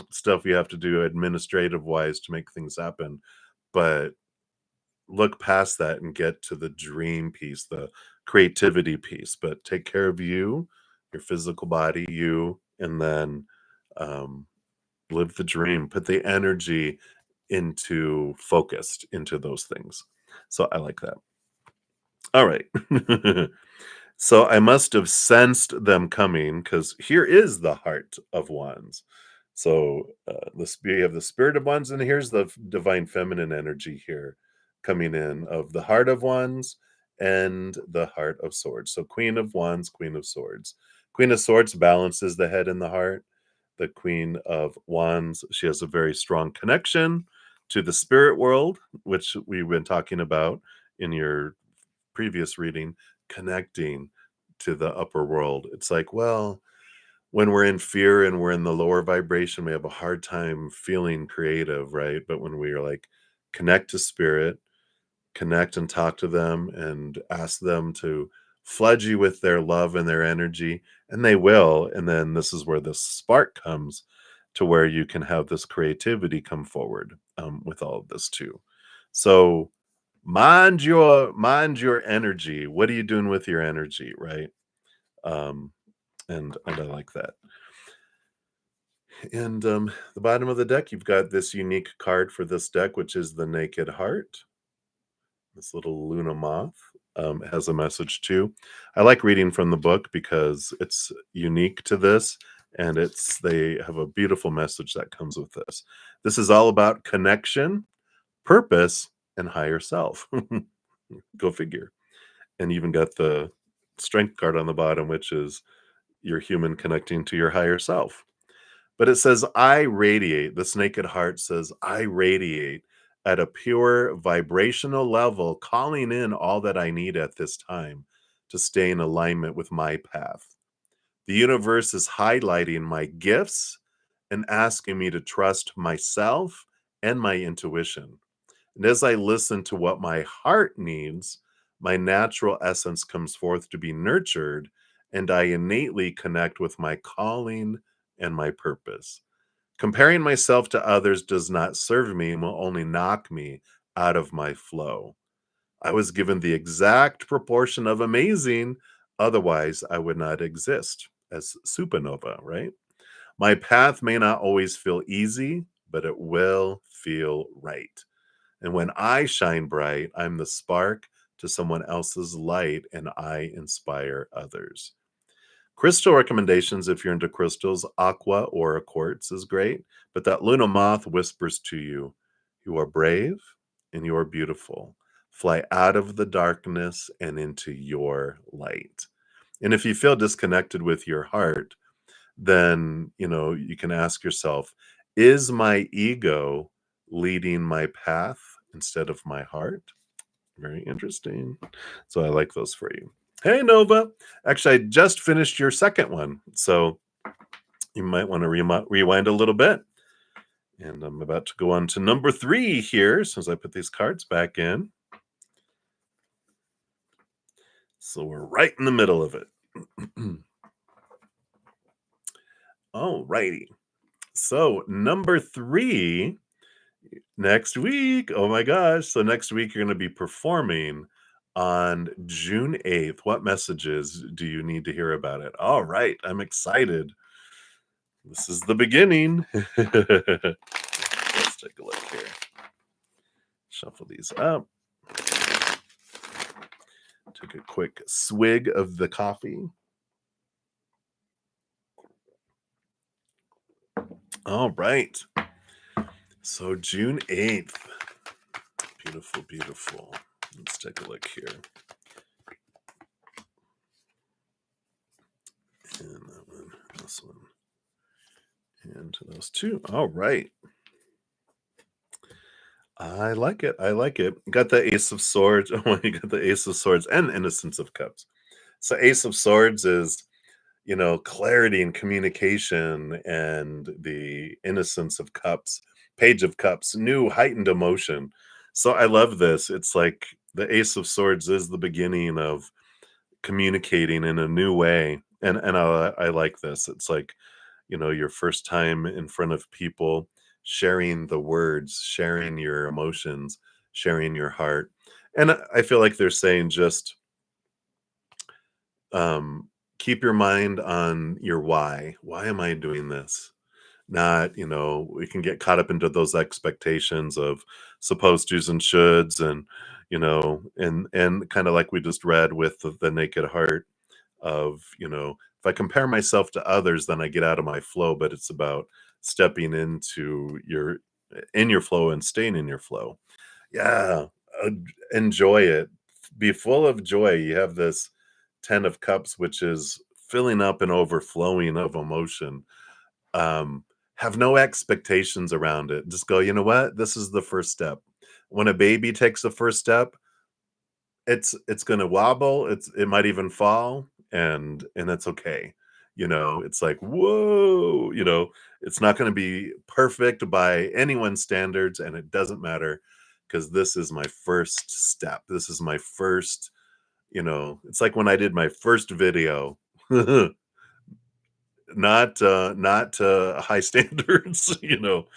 A: stuff we have to do administrative wise to make things happen. But look past that and get to the dream piece, the creativity piece. But take care of you, your physical body, you, and then um, live the dream. Put the energy into focused into those things. So I like that. All right. So I must have sensed them coming because here is the heart of wands. So you have the spirit of wands, and here's the divine feminine energy here coming in of the heart of wands and the heart of swords. So queen of wands, queen of swords. Queen of swords balances the head and the heart. The queen of wands, she has a very strong connection to the spirit world, which we've been talking about in your previous reading, connecting to the upper world. It's like, well, when we're in fear and we're in the lower vibration, we have a hard time feeling creative, right? But when we are like, connect to spirit, connect and talk to them and ask them to flood you with their love and their energy, and they will. And then this is where the spark comes. to where you can have this creativity come forward with all of this too. So mind your energy. What are you doing with your energy, right? Um, and I like that. And the bottom of the deck, you've got this unique card for this deck, which is the Naked Heart. This little Luna moth has a message too. I like reading from the book because it's unique to this, and they have a beautiful message that comes with this. This is all about connection, purpose, and higher self. Go figure. And you even got the strength card on the bottom, which is your human connecting to your higher self. But it says, I radiate. This naked heart says, I radiate at a pure vibrational level, calling in all that I need at this time to stay in alignment with my path. The universe is highlighting my gifts and asking me to trust myself and my intuition. And as I listen to what my heart needs, my natural essence comes forth to be nurtured, and I innately connect with my calling and my purpose. Comparing myself to others does not serve me and will only knock me out of my flow. I was given the exact proportion of amazing, otherwise, I would not exist as supernova, right? My path may not always feel easy, but it will feel right. And when I shine bright, I'm the spark to someone else's light and I inspire others. Crystal recommendations, if you're into crystals, aqua or a quartz is great, but that Luna moth whispers to you, you are brave and you are beautiful. Fly out of the darkness and into your light. And if you feel disconnected with your heart, then, you can ask yourself, is my ego leading my path instead of my heart? Very interesting. So I like those for you. Hey, Nova. Actually, I just finished your second one. So you might want to rewind a little bit. And I'm about to go on to number 3 here since I put these cards back in. So we're right in the middle of it. All righty. So number 3 next week. Oh my gosh. So next week you're going to be performing on June 8th. What messages do you need to hear about it? All right. I'm excited. This is the beginning. Let's take a look here. Shuffle these up. Take a quick swig of the coffee. All right. So June 8th. Beautiful, beautiful. Let's take a look here. And that one, this one, and those two. All right. I like it. I like it. Got the Ace of Swords. Oh, you got the Ace of Swords and Innocence of Cups. So Ace of Swords is, clarity and communication, and the Innocence of Cups, Page of Cups, new heightened emotion. So I love this. It's like the Ace of Swords is the beginning of communicating in a new way. And I like this. It's like, your first time in front of people, sharing the words, sharing your emotions, sharing your heart. And I feel like they're saying just keep your mind on your why. Why am I doing this? Not, we can get caught up into those expectations of supposed do's and shoulds, and and kind of like we just read with the naked heart of, if I compare myself to others, then I get out of my flow. But it's about stepping into your flow and staying in your flow. Yeah, uh, enjoy it. Be full of joy. You have this 10 of cups, which is filling up and overflowing of emotion. um have no expectations around it. Just go, you know what, this is the first step. When a baby takes the first step, it's gonna wobble, it might even fall, and it's okay. It's like, whoa, it's not gonna be perfect by anyone's standards, and it doesn't matter, because this is my first step. This is my first, it's like when I did my first video. not high standards, you know.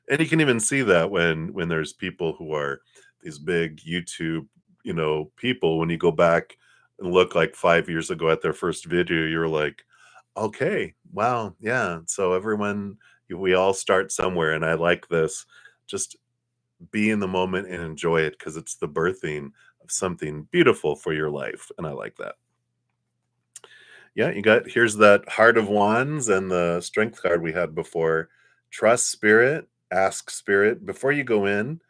A: And you can even see that when there's people who are these big YouTube, you know, people, when you go back and look like 5 years ago at their first video, you're like, okay, wow, yeah. So everyone, we all start somewhere, and I like this. Just be in the moment and enjoy it because it's the birthing of something beautiful for your life, and I like that. Yeah, you got here's that Heart of Wands and the Strength card we had before. Trust Spirit, ask Spirit before you go in,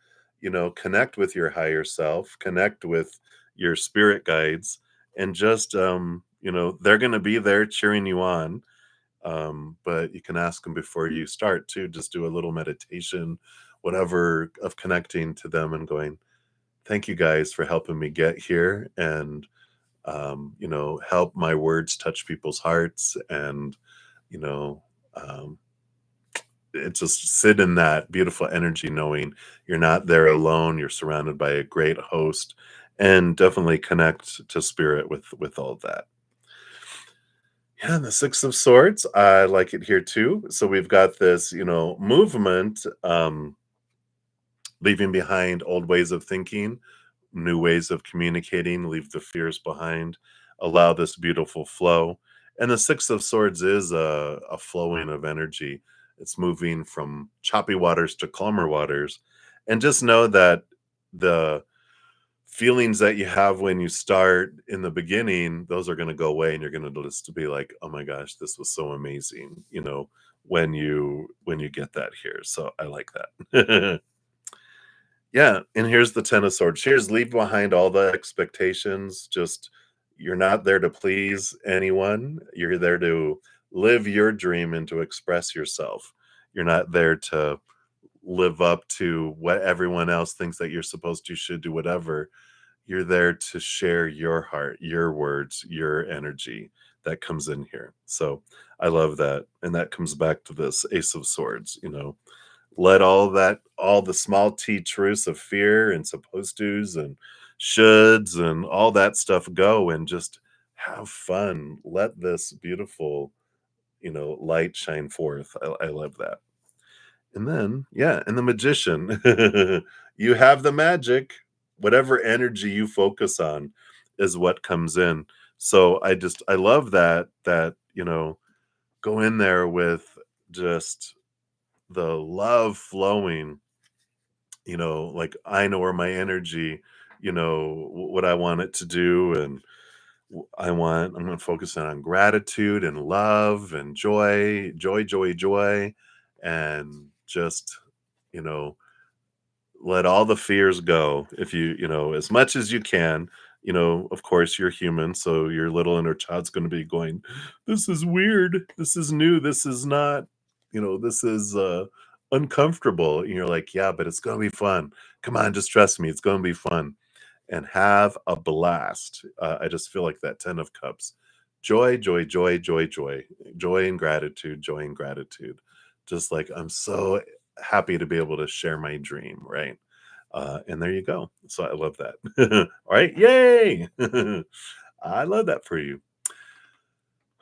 A: you know, connect with your higher self, connect with your spirit guides, and just, you know, they're going to be there cheering you on. But you can ask them before you start too. Just do a little meditation, whatever, of connecting to them and going, thank you guys for helping me get here. And you know, help my words touch people's hearts, and you know, um, it just sit in that beautiful energy, knowing you're not there alone. You're surrounded by a great host, and definitely connect to spirit with all of that. Yeah, and the Six of Swords, I like it here too. So we've got this, you know, movement, leaving behind old ways of thinking, new ways of communicating, leave the fears behind, allow this beautiful flow. And the Six of Swords is a flowing of energy. It's moving from choppy waters to calmer waters. And just know that the feelings that you have when you start in the beginning, those are going to go away, and you're going to just be like, oh my gosh, this was so amazing, you know, when you get that here. So I like that. Yeah, and here's the Ten of Swords. Here's leave behind all the expectations. Just you're not there to please anyone. You're there to live your dream and to express yourself. You're not there to live up to what everyone else thinks that you're supposed to, should do, whatever. You're there to share your heart, your words, your energy that comes in here. So I love that. And that comes back to this Ace of Swords, you know, let all the small t truths of fear and supposed tos and shoulds and all that stuff go, and just have fun. Let this beautiful, you know, light shine forth. I love that. And then, yeah, and the magician. You have the magic. Whatever energy you focus on is what comes in. So I love that, you know, go in there with just the love flowing, you know, like I know where my energy, you know, what I want it to do. And I'm going to focus on gratitude and love and joy, and just, you know, let all the fears go. If you know, as much as you can, you know, of course you're human, so your little inner child's going to be going, this is weird, this is new, this is not, you know, this is uncomfortable. And you're like, yeah, but it's going to be fun. Come on, just trust me, it's going to be fun, and have a blast. I just feel like that 10 of cups. Joy and gratitude, joy and gratitude. Just like, I'm so happy to be able to share my dream, right? And there you go. So I love that. All right. Yay. I love that for you.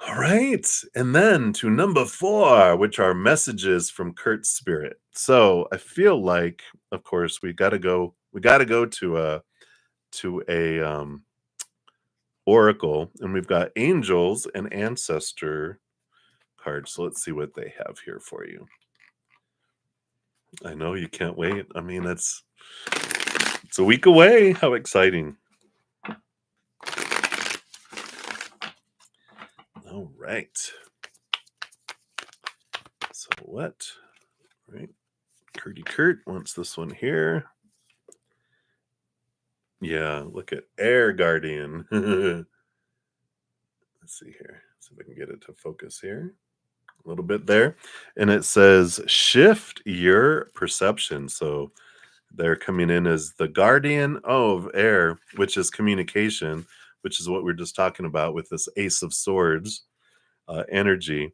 A: All right. And then to number 4, which are messages from Kurt's spirit. So I feel like, of course, we gotta go to a oracle, and we've got angels and ancestor cards. So let's see what they have here for you. I know you can't wait. I mean, it's a week away. How exciting. All right. So what? Right. Kurt wants this one here. Yeah, look at Air Guardian. Let's see here. See if I can get it to focus here. A little bit there. And it says shift your perception. So they're coming in as the guardian of air, which is communication, which is what we're just talking about with this Ace of Swords energy.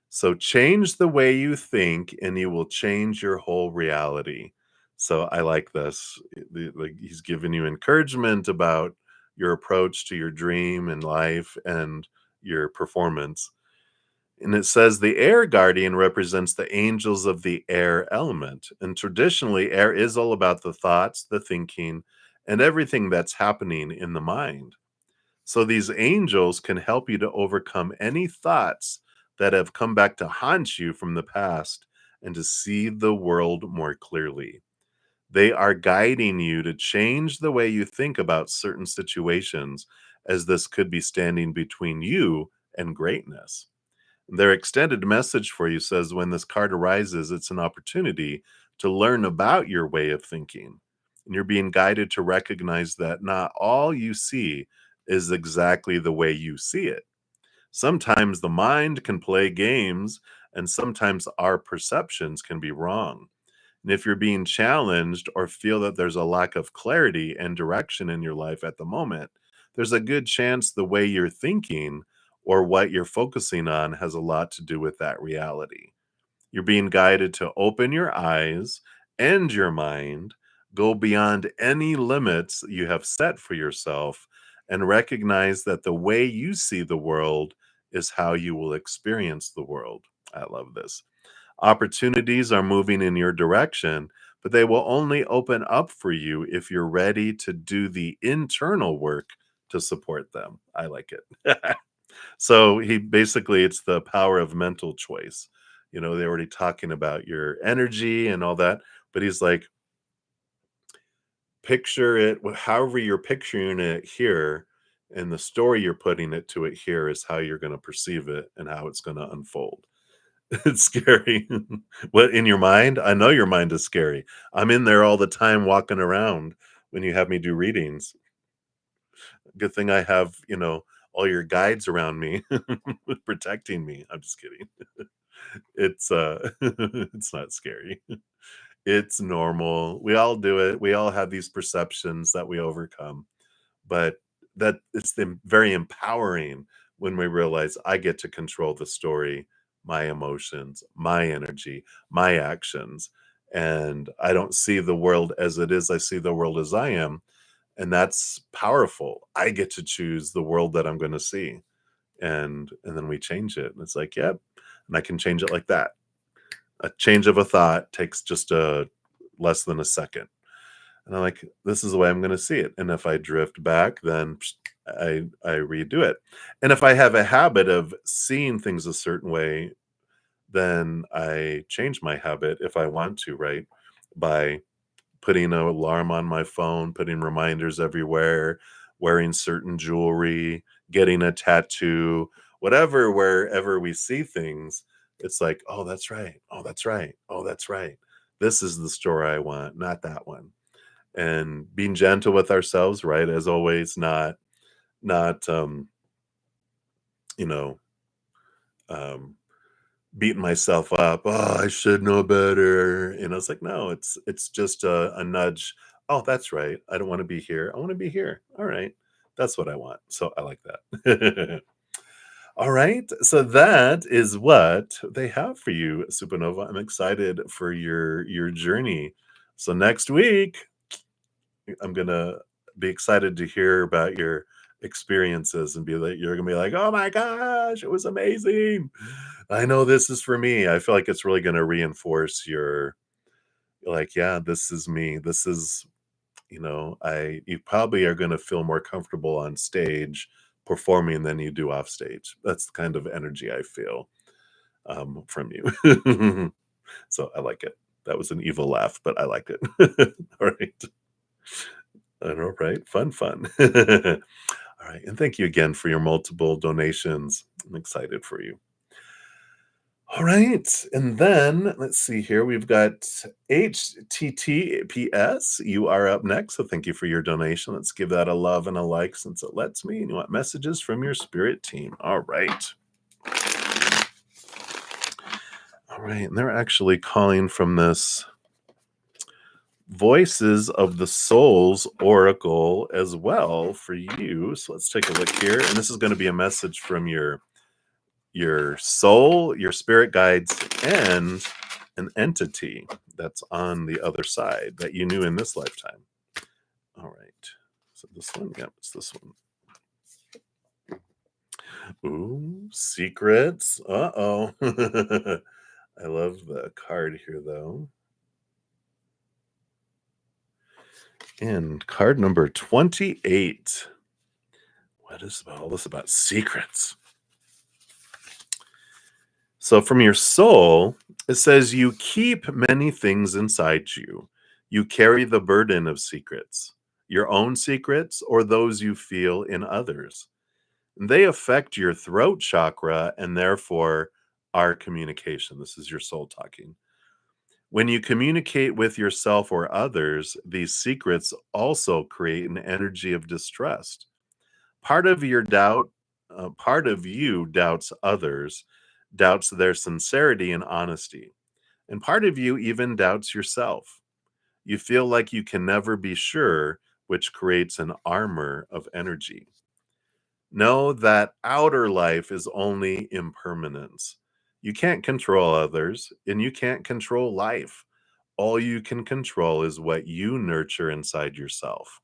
A: So change the way you think, and you will change your whole reality. So I like this. Like, he's giving you encouragement about your approach to your dream and life and your performance. And it says the air guardian represents the angels of the air element. And traditionally, air is all about the thoughts, the thinking, and everything that's happening in the mind. So these angels can help you to overcome any thoughts that have come back to haunt you from the past and to see the world more clearly. They are guiding you to change the way you think about certain situations, as this could be standing between you and greatness. Their extended message for you says when this card arises, it's an opportunity to learn about your way of thinking. And you're being guided to recognize that not all you see is exactly the way you see it. Sometimes the mind can play games, and sometimes our perceptions can be wrong. And if you're being challenged or feel that there's a lack of clarity and direction in your life at the moment, there's a good chance the way you're thinking or what you're focusing on has a lot to do with that reality. You're being guided to open your eyes and your mind, go beyond any limits you have set for yourself, and recognize that the way you see the world is how you will experience the world. I love this. Opportunities are moving in your direction, but they will only open up for you if you're ready to do the internal work to support them. I like it. So he basically, it's the power of mental choice. They're already talking about your energy and all that, but he's like, picture it however you're picturing it here, and the story you're putting it to it here is how you're going to perceive it and how it's going to unfold. It's scary. What, in your mind? I know your mind is scary. I'm in there all the time walking around when you have me do readings. Good thing I have, all your guides around me protecting me. I'm just kidding. It's it's not scary. It's normal. We all do it. We all have these perceptions that we overcome. But that it's very empowering when we realize I get to control the story, my emotions, my energy, my actions, and I don't see the world as it is. I see the world as I am, and that's powerful. I get to choose the world that I'm going to see, and then we change it. And it's like, yep, and I can change it like that. A change of a thought takes just a less than a second, and I'm like, this is the way I'm gonna see it. And if I drift back, then I redo it. And if I have a habit of seeing things a certain way, then I change my habit if I want to, right? By putting an alarm on my phone, putting reminders everywhere, wearing certain jewelry, getting a tattoo, whatever, wherever we see things, it's like, oh, that's right. Oh, that's right. Oh, that's right. This is the story I want, not that one. And being gentle with ourselves, right? As always, not you know, um beating myself up. Oh, I should know better. It's like, no, it's just a nudge. Oh, that's right. I don't want to be here. I want to be here. All right. That's what I want. So I like that. All right. So that is what they have for you, Supernova. I'm excited for your journey. So next week, I'm gonna be excited to hear about your experiences and be like, you're gonna be like, oh my gosh, it was amazing. I know this is for me. I feel like it's really gonna reinforce your, like, yeah, this is me. This is, you probably are gonna feel more comfortable on stage performing than you do off stage. That's the kind of energy I feel from you. So I like it. That was an evil laugh, but I liked it. All right. I know, right? Fun, fun. All right. And thank you again for your multiple donations. I'm excited for you. All right. And then let's see here. We've got HTTPS. You are up next. So thank you for your donation. Let's give that a love and a like since it lets me. And you want messages from your spirit team. All right. All right. And they're actually calling from this Voices of the Souls Oracle as well for you. So let's take a look here. And this is going to be a message from your soul, your spirit guides, and an entity that's on the other side that you knew in this lifetime. All right. So this one, yep, it's this one. Ooh, Secrets. Uh-oh. I love the card here, though. And card number 28. What is all this about secrets? So, from your soul, it says you keep many things inside you. You carry the burden of secrets, your own secrets or those you feel in others. They affect your throat chakra and therefore our communication. This is your soul talking. When you communicate with yourself or others, these secrets also create an energy of distrust. Part of your doubt, part of you doubts others, doubts their sincerity and honesty. And part of you even doubts yourself. You feel like you can never be sure, which creates an armor of energy. Know that outer life is only impermanence. You can't control others, and you can't control life. All you can control is what you nurture inside yourself.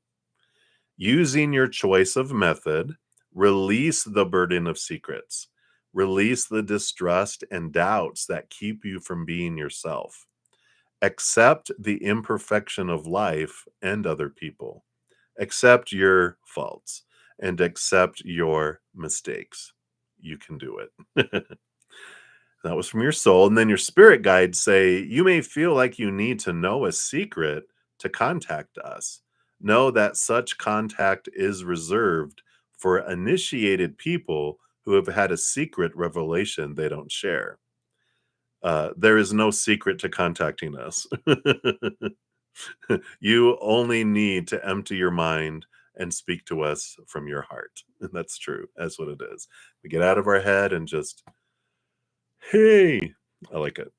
A: Using your choice of method, release the burden of secrets. Release the distrust and doubts that keep you from being yourself. Accept the imperfection of life and other people. Accept your faults and accept your mistakes. You can do it. That was from your soul. And then your spirit guides say, you may feel like you need to know a secret to contact us. Know that such contact is reserved for initiated people who have had a secret revelation they don't share. There is no secret to contacting us. You only need to empty your mind and speak to us from your heart. And that's true. That's what it is. We get out of our head and just, hey, I like it.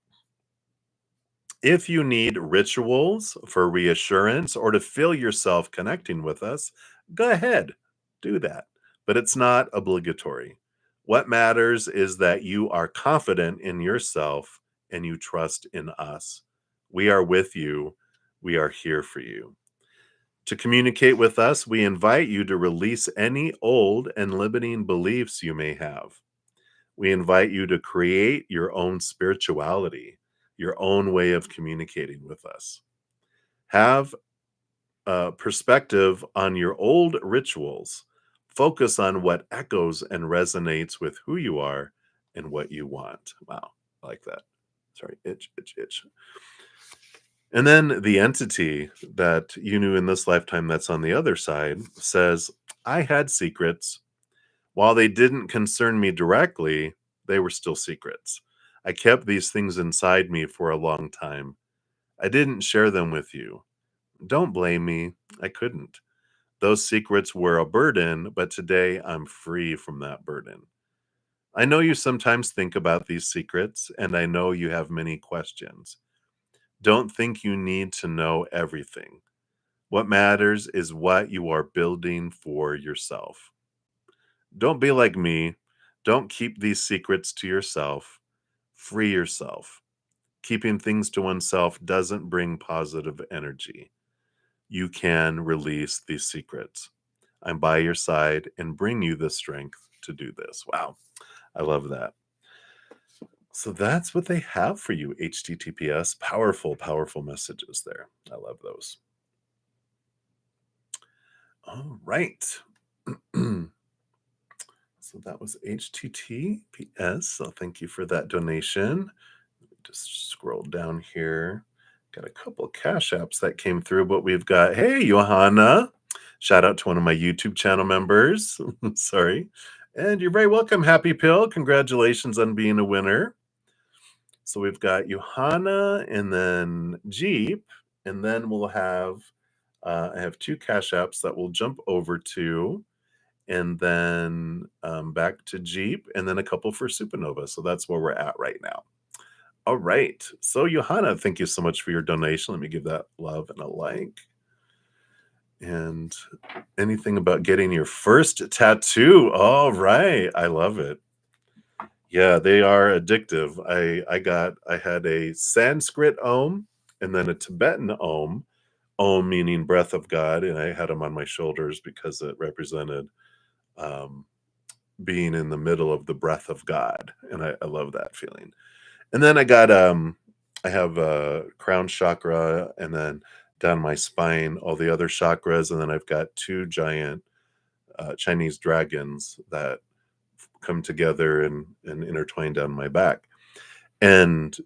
A: If you need rituals for reassurance or to feel yourself connecting with us, go ahead, do that. But it's not obligatory. What matters is that you are confident in yourself and you trust in us. We are with you. We are here for you. To communicate with us, we invite you to release any old and limiting beliefs you may have. We invite you to create your own spirituality, your own way of communicating with us. Have a perspective on your old rituals. Focus on what echoes and resonates with who you are and what you want. Wow, I like that. Sorry, itch, itch, itch. And then the entity that you knew in this lifetime that's on the other side says, I had secrets. While they didn't concern me directly, they were still secrets. I kept these things inside me for a long time. I didn't share them with you. Don't blame me. I couldn't. Those secrets were a burden, but today I'm free from that burden. I know you sometimes think about these secrets, and I know you have many questions. Don't think you need to know everything. What matters is what you are building for yourself. Don't be like me. Don't keep these secrets to yourself. Free yourself. Keeping things to oneself doesn't bring positive energy. You can release these secrets. I'm by your side and bring you the strength to do this. Wow. I love that. So that's what they have for you, HTTPS. Powerful, powerful messages there. I love those. All right. So that was HTTPS. So thank you for that donation. Just scroll down here. Got a couple cash apps that came through, but we've got, hey, Johanna. Shout out to one of my YouTube channel members. Sorry. And you're very welcome, Happy Pill. Congratulations on being a winner. So we've got Johanna and then Jeep, and then we'll have, I have two cash apps that we'll jump over to, and then back to Jeep, and then a couple for Supernova. So that's where we're at right now. All right. So, Johanna, thank you so much for your donation. Let me give that love and a like. And anything about getting your first tattoo? All right. I love it. Yeah, they are addictive. I had a Sanskrit Om and then a Tibetan Om. Om meaning breath of God, and I had them on my shoulders because it represented being in the middle of the breath of God, and I love that feeling. And then I have a crown chakra, and then down my spine, all the other chakras, and then I've got two giant Chinese dragons that come together and intertwine down my back. And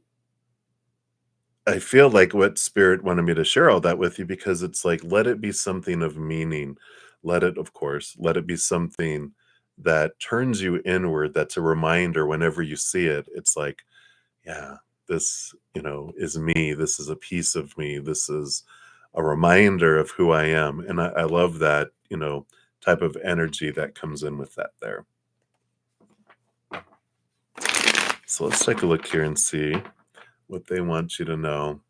A: I feel like what spirit wanted me to share all that with you because it's like, let it be something of meaning. Let it, of course, let it be something that turns you inward. That's a reminder whenever you see it. It's like, yeah, this, is me. This is a piece of me. This is a reminder of who I am. And I love that, type of energy that comes in with that there. So let's take a look here and see what they want you to know.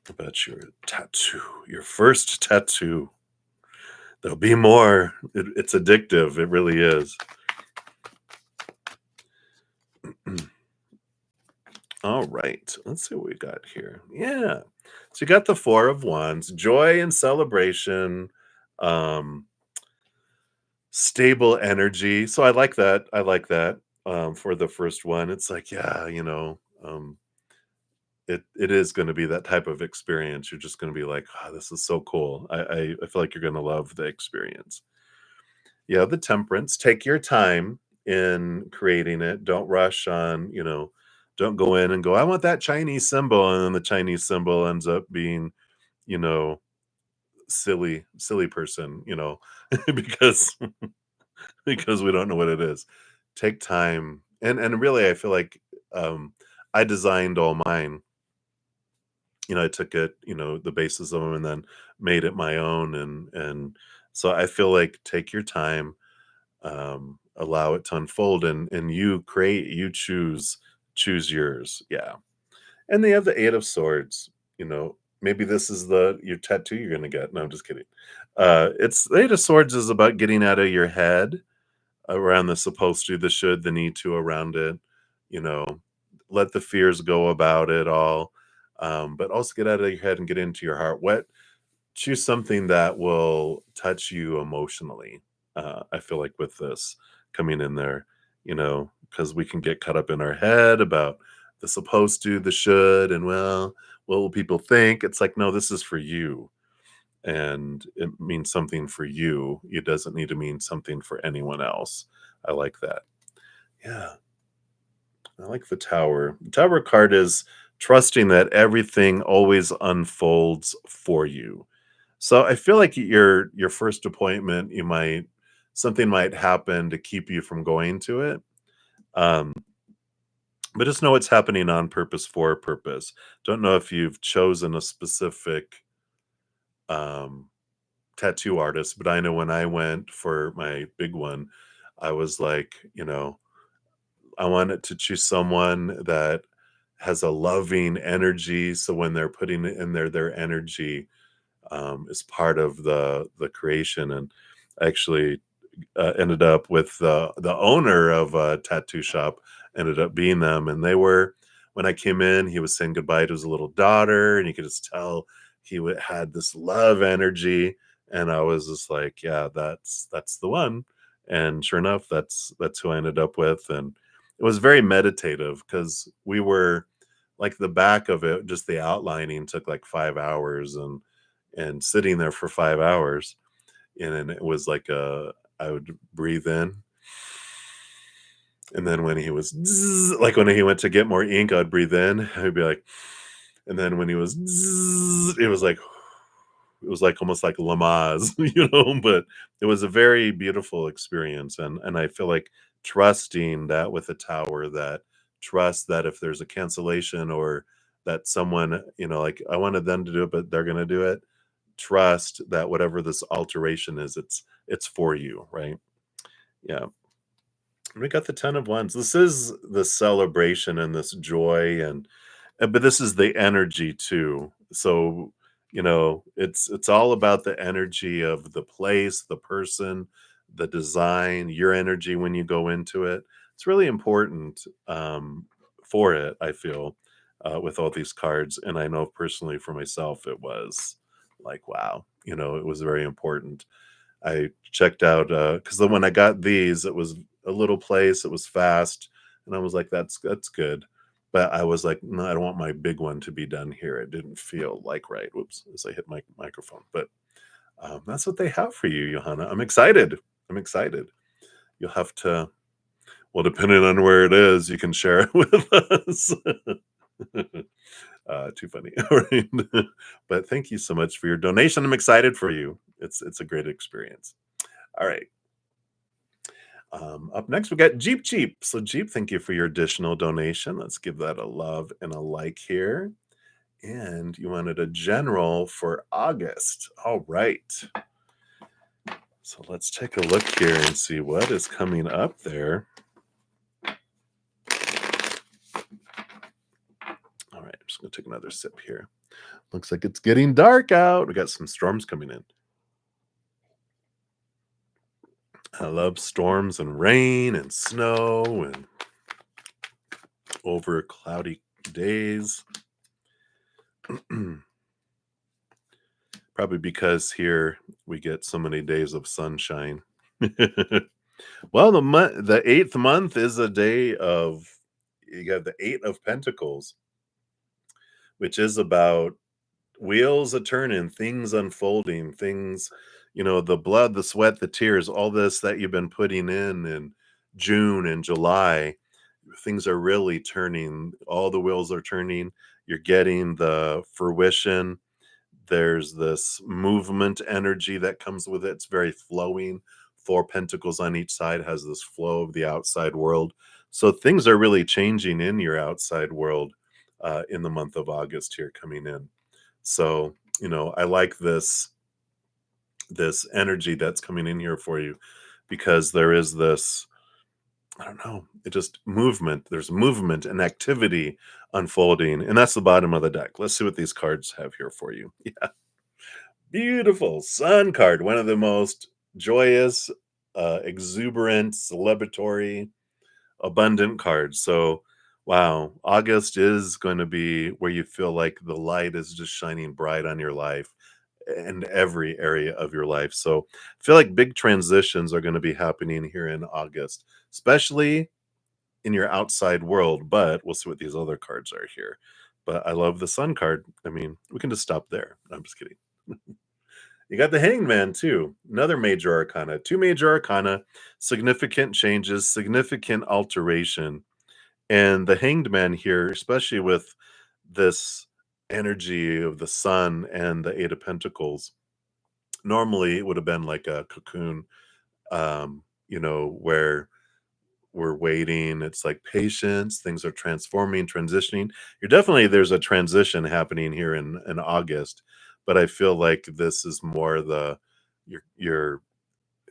A: About your tattoo, your first tattoo. There'll be more. It's addictive. It really is. All right. Let's see what we got here. Yeah. So you got the Four of Wands, joy and celebration, um, stable energy. So I like that. I like that for the first one. It's like, yeah, it is going to be that type of experience. You're just going to be like, oh, this is so cool. I feel like you're going to love the experience. Yeah, the temperance. Take your time in creating it. Don't rush on, don't go in and go, I want that Chinese symbol. And then the Chinese symbol ends up being, you know, silly person, because because we don't know what it is. Take time. And really I feel like I designed all mine. I took it, the basis of them and then made it my own and so I feel like take your time, allow it to unfold and you choose yours. Yeah. And they have the Eight of Swords, maybe this is the your tattoo you're gonna get. No, I'm just kidding. It's the Eight of Swords is about getting out of your head around the supposed to, the should, the need to around it, you know, let the fears go about it all. But also get out of your head and get into your heart. What choose something that will touch you emotionally. I feel like with this coming in there, because we can get caught up in our head about the supposed to, the should, and well, what will people think? It's like, no, this is for you. And it means something for you. It doesn't need to mean something for anyone else. I like that. Yeah. I like the tower. The tower card is trusting that everything always unfolds for you. So I feel like your first appointment, something might happen to keep you from going to it. Um, but just know it's happening on purpose for a purpose. Don't know if you've chosen a specific um, tattoo artist, but I know when I went for my big one, I was like, I wanted to choose someone that has a loving energy. So when they're putting it in there, their energy is part of the creation. And actually ended up with the owner of a tattoo shop, ended up being them, and they were. When I came in, he was saying goodbye to his little daughter, and you could just tell had this love energy, and I was just like, yeah, that's the one. And sure enough, that's who I ended up with, and it was very meditative because we were like the back of it, just the outlining took like 5 hours, and sitting there for 5 hours, and then it was like I would breathe in, and then when he was like when he went to get more ink, I'd breathe in. I'd be like, and then when he was, it was like almost like Lamaze, But it was a very beautiful experience, and I feel like trusting that with a tower, that trust that if there's a cancellation or that someone, like I wanted them to do it, but they're gonna do it. Trust that whatever this alteration is, it's for you, right? Yeah. We got the 10 of Wands. This is the celebration and this joy and but this is the energy too. So, it's all about the energy of the place, the person, the design, your energy when you go into it. It's really important for it, I feel, with all these cards. And I know personally for myself, it was like, wow, it was very important. I checked out because when I got these, it was a little place, it was fast, and I was like, that's good. But I was like, no, I don't want my big one to be done here. It didn't feel like right. Whoops, as I hit my microphone. But that's what they have for you, Johanna. I'm excited. I'm excited. You'll have to, well, depending on where it is, you can share it with us. Too funny. All right. But thank you so much for your donation. I'm excited for you. It's a great experience. All right. Up next, we got Jeep Jeep. So, Jeep, thank you for your additional donation. Let's give that a love and a like here. And you wanted a general for August. All right. So, let's take a look here and see what is coming up there. All right. I'm just going to take another sip here. Looks like it's getting dark out. We got some storms coming in. I love storms and rain and snow and over cloudy days. Probably because here we get so many days of sunshine. Well, the eighth month is a day of, you got the Eight of Pentacles, which is about wheels a turning, things unfolding, things, the blood, the sweat, the tears, all this that you've been putting in June and July. Things are really turning. All the wheels are turning. You're getting the fruition. There's this movement energy that comes with it. It's very flowing. Four pentacles on each side has this flow of the outside world. So things are really changing in your outside world in the month of August here coming in. So, I like this energy that's coming in here for you, because there is this, I don't know, it just movement. There's movement and activity unfolding. And that's the bottom of the deck. Let's see what these cards have here for you. Yeah. Beautiful Sun card. One of the most joyous, exuberant, celebratory, abundant cards. So, wow, August is going to be where you feel like the light is just shining bright on your life and every area of your life. So, I feel like big transitions are going to be happening here in August, especially in your outside world. But we'll see what these other cards are here. But I love the Sun card. I mean, we can just stop there. No, I'm just kidding. You got the Hanged Man too, another major arcana. Two major arcana, significant changes, significant alteration. And the Hanged Man here, especially with this energy of the Sun and the Eight of Pentacles, normally it would have been like a cocoon, where we're waiting. It's like patience. Things are transforming, transitioning. There's a transition happening here in August, but I feel like this is more you're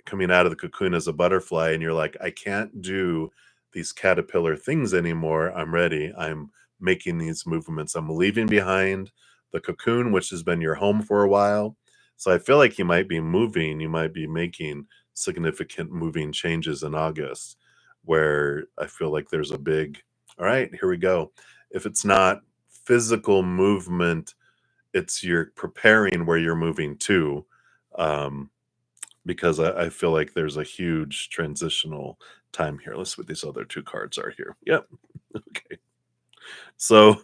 A: coming out of the cocoon as a butterfly, and you're like, I can't do these caterpillar things anymore. I'm ready. I'm making these movements. I'm leaving behind the cocoon, which has been your home for a while. So I feel like you might be moving, you might be making significant moving changes in August, where I feel like there's a big, all right, here we go. If it's not physical movement, it's you're preparing where you're moving to. Because I feel like there's a huge transitional time here. Let's see what these other two cards are here. Yep. Okay. So,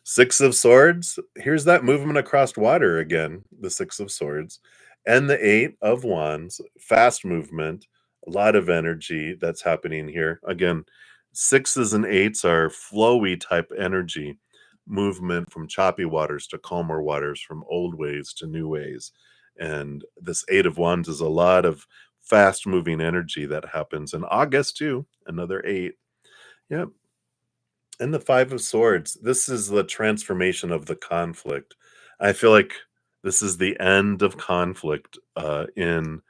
A: Six of Swords. Here's that movement across water again, the Six of Swords. And the Eight of Wands. Fast movement, a lot of energy that's happening here. Again, sixes and eights are flowy type energy, movement from choppy waters to calmer waters, from old ways to new ways. And this Eight of Wands is a lot of fast moving energy that happens in August too. Another eight. Yep. And the Five of Swords. This is the transformation of the conflict. I feel like this is the end of conflict in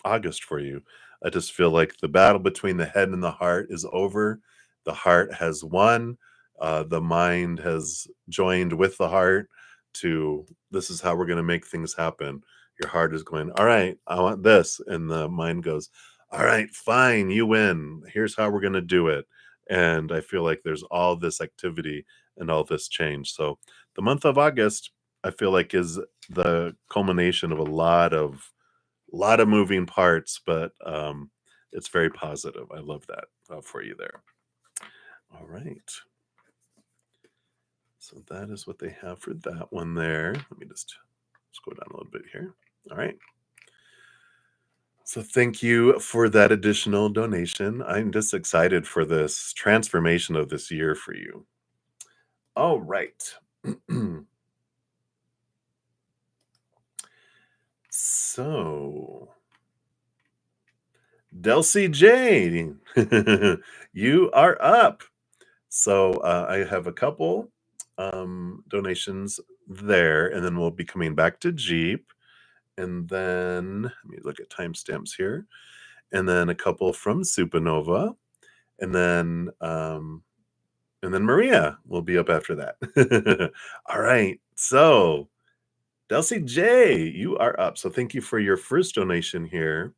A: August for you. I just feel like the battle between the head and the heart is over. The heart has won. The mind has joined with the heart to, this is how we're going to make things happen. Your heart is going, all right, I want this. And the mind goes, all right, fine, you win. Here's how we're going to do it. And I feel like there's all this activity and all this change. So the month of August, I feel like, is the culmination of a lot of moving parts, but it's very positive. I love that for you there. All right. So that is what they have for that one there. Let me just go down a little bit here. All right. So thank you for that additional donation. I'm just excited for this transformation of this year for you. All right. So, Delcy J, you are up. So I have a couple donations there, and then we'll be coming back to Jeep. And then let me look at timestamps here. And then a couple from Supernova. And then Maria will be up after that. All right. So Delcy J, you are up. So thank you for your first donation here.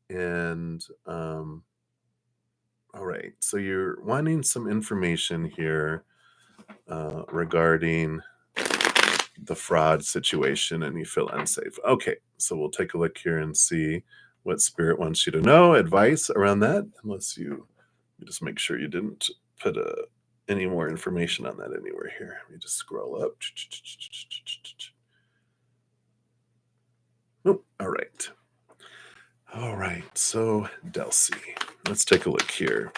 A: And all right. So you're wanting some information here regarding the fraud situation and you feel unsafe. Okay. So we'll take a look here and see what Spirit wants you to know. Advice around that, unless you just make sure you didn't put any more information on that anywhere here. Let me just scroll up. Oh, all right. All right. So, Delcy, let's take a look here.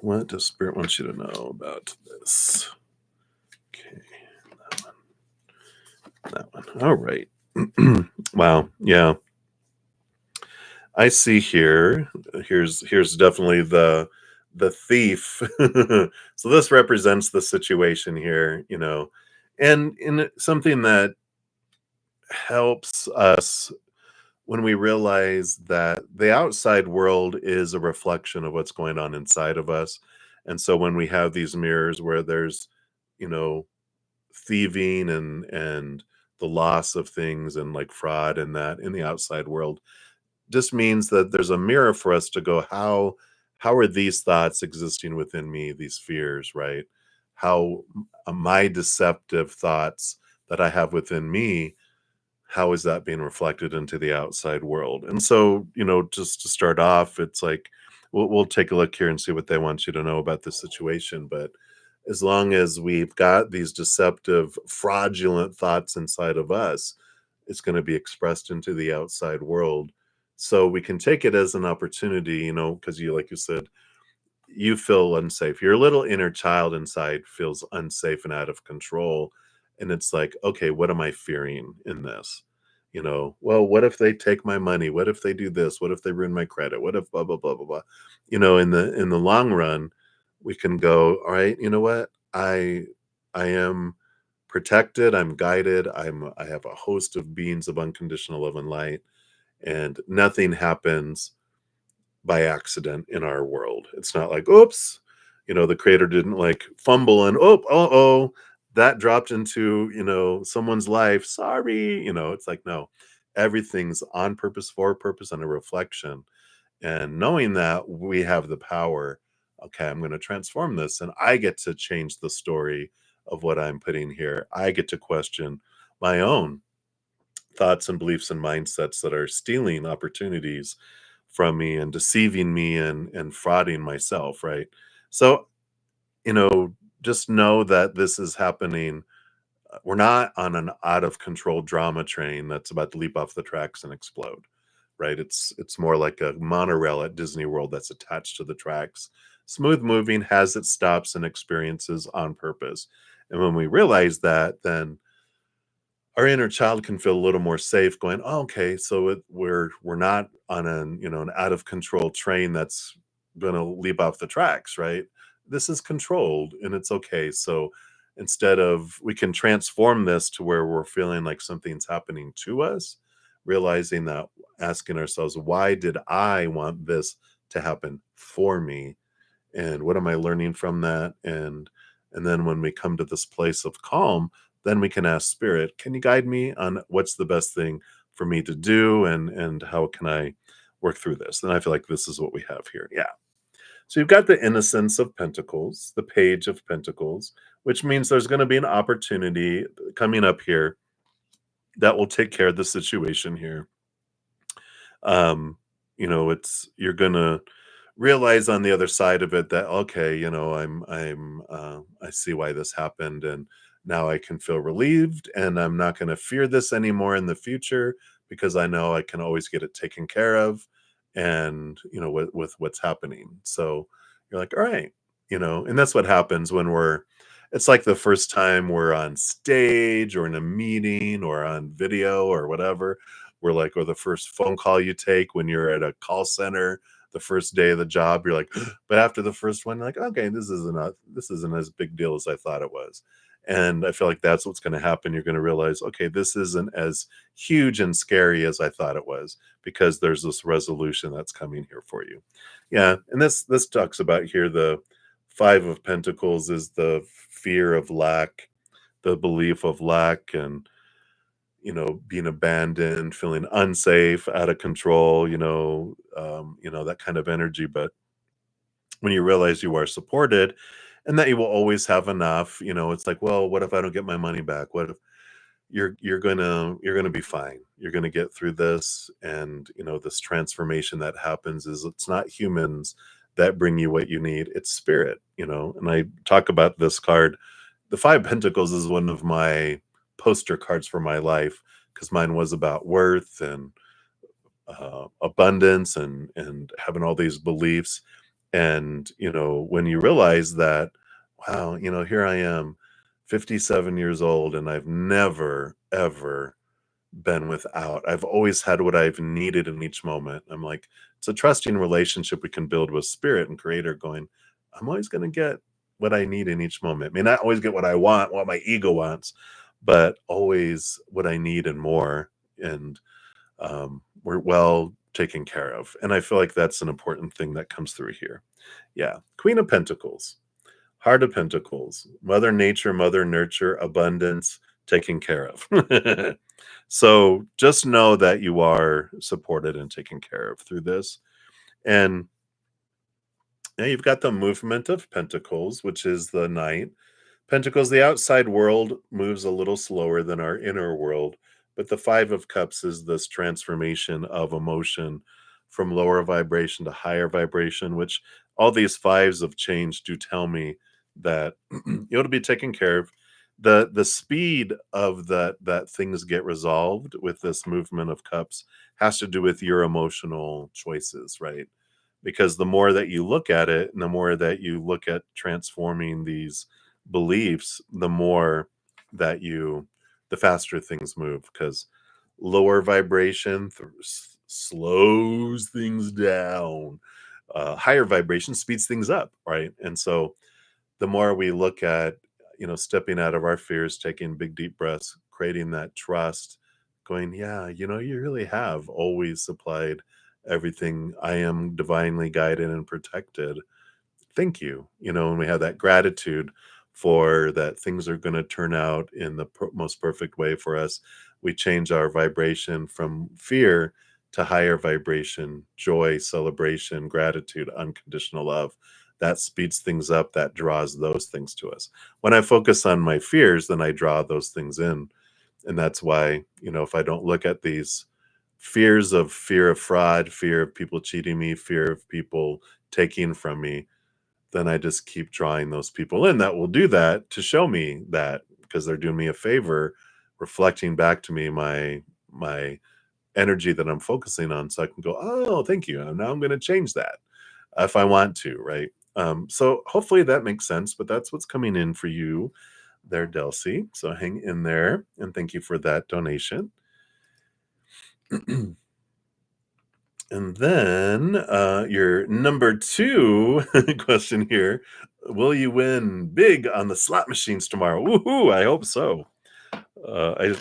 A: What does Spirit want you to know about this? Okay. That one. All right. Wow. Yeah. I see here. Here's definitely the thief. So this represents the situation here, and in something that helps us when we realize that the outside world is a reflection of what's going on inside of us. And so when we have these mirrors where there's, you know, thieving and the loss of things and like fraud and that in the outside world, just means that there's a mirror for us to go, how are these thoughts existing within me, these fears, right? How my deceptive thoughts that I have within me, how is that being reflected into the outside world? And so, just to start off, it's like we'll take a look here and see what they want you to know about the situation. But as long as we've got these deceptive, fraudulent thoughts inside of us, it's going to be expressed into the outside world. So we can take it as an opportunity, because like you said, you feel unsafe. Your little inner child inside feels unsafe and out of control. And it's like, okay, what am I fearing in this? Well, what if they take my money? What if they do this? What if they ruin my credit? What if blah blah blah blah blah? In the long run, we can go, all right, you know what? I am protected, I'm guided, I have a host of beings of unconditional love and light, and nothing happens by accident in our world. It's not like, oops, the creator didn't like fumble and oh, that dropped into, someone's life. Sorry. It's like, no, everything's on purpose, for a purpose, and a reflection. And knowing that we have the power, okay, I'm going to transform this and I get to change the story of what I'm putting here. I get to question my own thoughts and beliefs and mindsets that are stealing opportunities from me and deceiving me and frauding myself, right? So, just know that this is happening. We're not on an out of control drama train that's about to leap off the tracks and explode, right? It's more like a monorail at Disney World that's attached to the tracks. Smooth moving, has its stops and experiences on purpose. And when we realize that, then our inner child can feel a little more safe going, oh, okay, so we're not on an out of control train that's going to leap off the tracks, right? This is controlled and it's okay. So instead of, we can transform this to where we're feeling like something's happening to us, realizing that, asking ourselves, why did I want this to happen for me? And what am I learning from that? And then when we come to this place of calm, then we can ask Spirit, can you guide me on what's the best thing for me to do, and how can I work through this? And I feel like this is what we have here. Yeah. So you've got the innocence of pentacles, the page of pentacles, which means there's going to be an opportunity coming up here that will take care of the situation here. um it's you're gonna realize on the other side of it that, okay, I see why this happened, and now I can feel relieved, and I'm not going to fear this anymore in the future, because I know I can always get it taken care of. And with what's happening, so you're like, all right, and that's what happens when we're it's like the first time we're on stage or in a meeting or on video or whatever. We're like, or the first phone call you take when you're at a call center, the first day of the job, you're like, but after the first one, you're like, okay, this isn't as big deal as I thought it was. And I feel like that's what's going to happen. You're going to realize, okay, this isn't as huge and scary as I thought it was, because there's this resolution that's coming here for you. Yeah, and this talks about here the Five of Pentacles is the fear of lack, the belief of lack, and being abandoned, feeling unsafe, out of control, that kind of energy. But when you realize you are supported and that you will always have enough, it's like, well, what if I don't get my money back? What if you're gonna be fine. You're gonna get through this. And this transformation that happens is, it's not humans that bring you what you need, it's spirit. And I talk about this card. The Five Pentacles is one of my poster cards for my life, because mine was about worth and abundance and having all these beliefs. And when you realize that, wow, here I am, 57 years old, and I've never ever been without. I've always had what I've needed in each moment. I'm like, it's a trusting relationship we can build with spirit and creator, going, I'm always going to get what I need in each moment. May not always get what I want, what my ego wants, but always what I need and more. And we're well taken care of. And I feel like that's an important thing that comes through here. Yeah. Queen of Pentacles, Heart of Pentacles, Mother Nature, Mother Nurture, abundance, taken care of. So just know that you are supported and taken care of through this. And now you've got the movement of Pentacles, which is the Knight. Pentacles, the outside world moves a little slower than our inner world, but the Five of Cups is this transformation of emotion from lower vibration to higher vibration, which all these fives of change do tell me that you'll be taken care of. The speed of that things get resolved with this movement of cups has to do with your emotional choices, right? Because the more that you look at it, and the more that you look at transforming these beliefs, the more that the faster things move, because lower vibration slows things down. Higher vibration speeds things up, right? And so the more we look at, stepping out of our fears, taking big deep breaths, creating that trust, going, yeah, you really have always supplied everything. I am divinely guided and protected. Thank you. And we have that gratitude for that things are going to turn out in the most perfect way for us. We change our vibration from fear to higher vibration, joy, celebration, gratitude, unconditional love. That speeds things up, that draws those things to us. When I focus on my fears, then I draw those things in. And that's why, if I don't look at these fears of fear of fraud, fear of people cheating me, fear of people taking from me, then I just keep drawing those people in that will do that to show me that, because they're doing me a favor, reflecting back to me my energy that I'm focusing on, so I can go, oh, thank you. And now I'm going to change that if I want to, right? So hopefully that makes sense, but that's what's coming in for you there, Delcy. So hang in there, and thank you for that donation. And then your number two question here: will you win big on the slot machines tomorrow? Woohoo! I hope so. I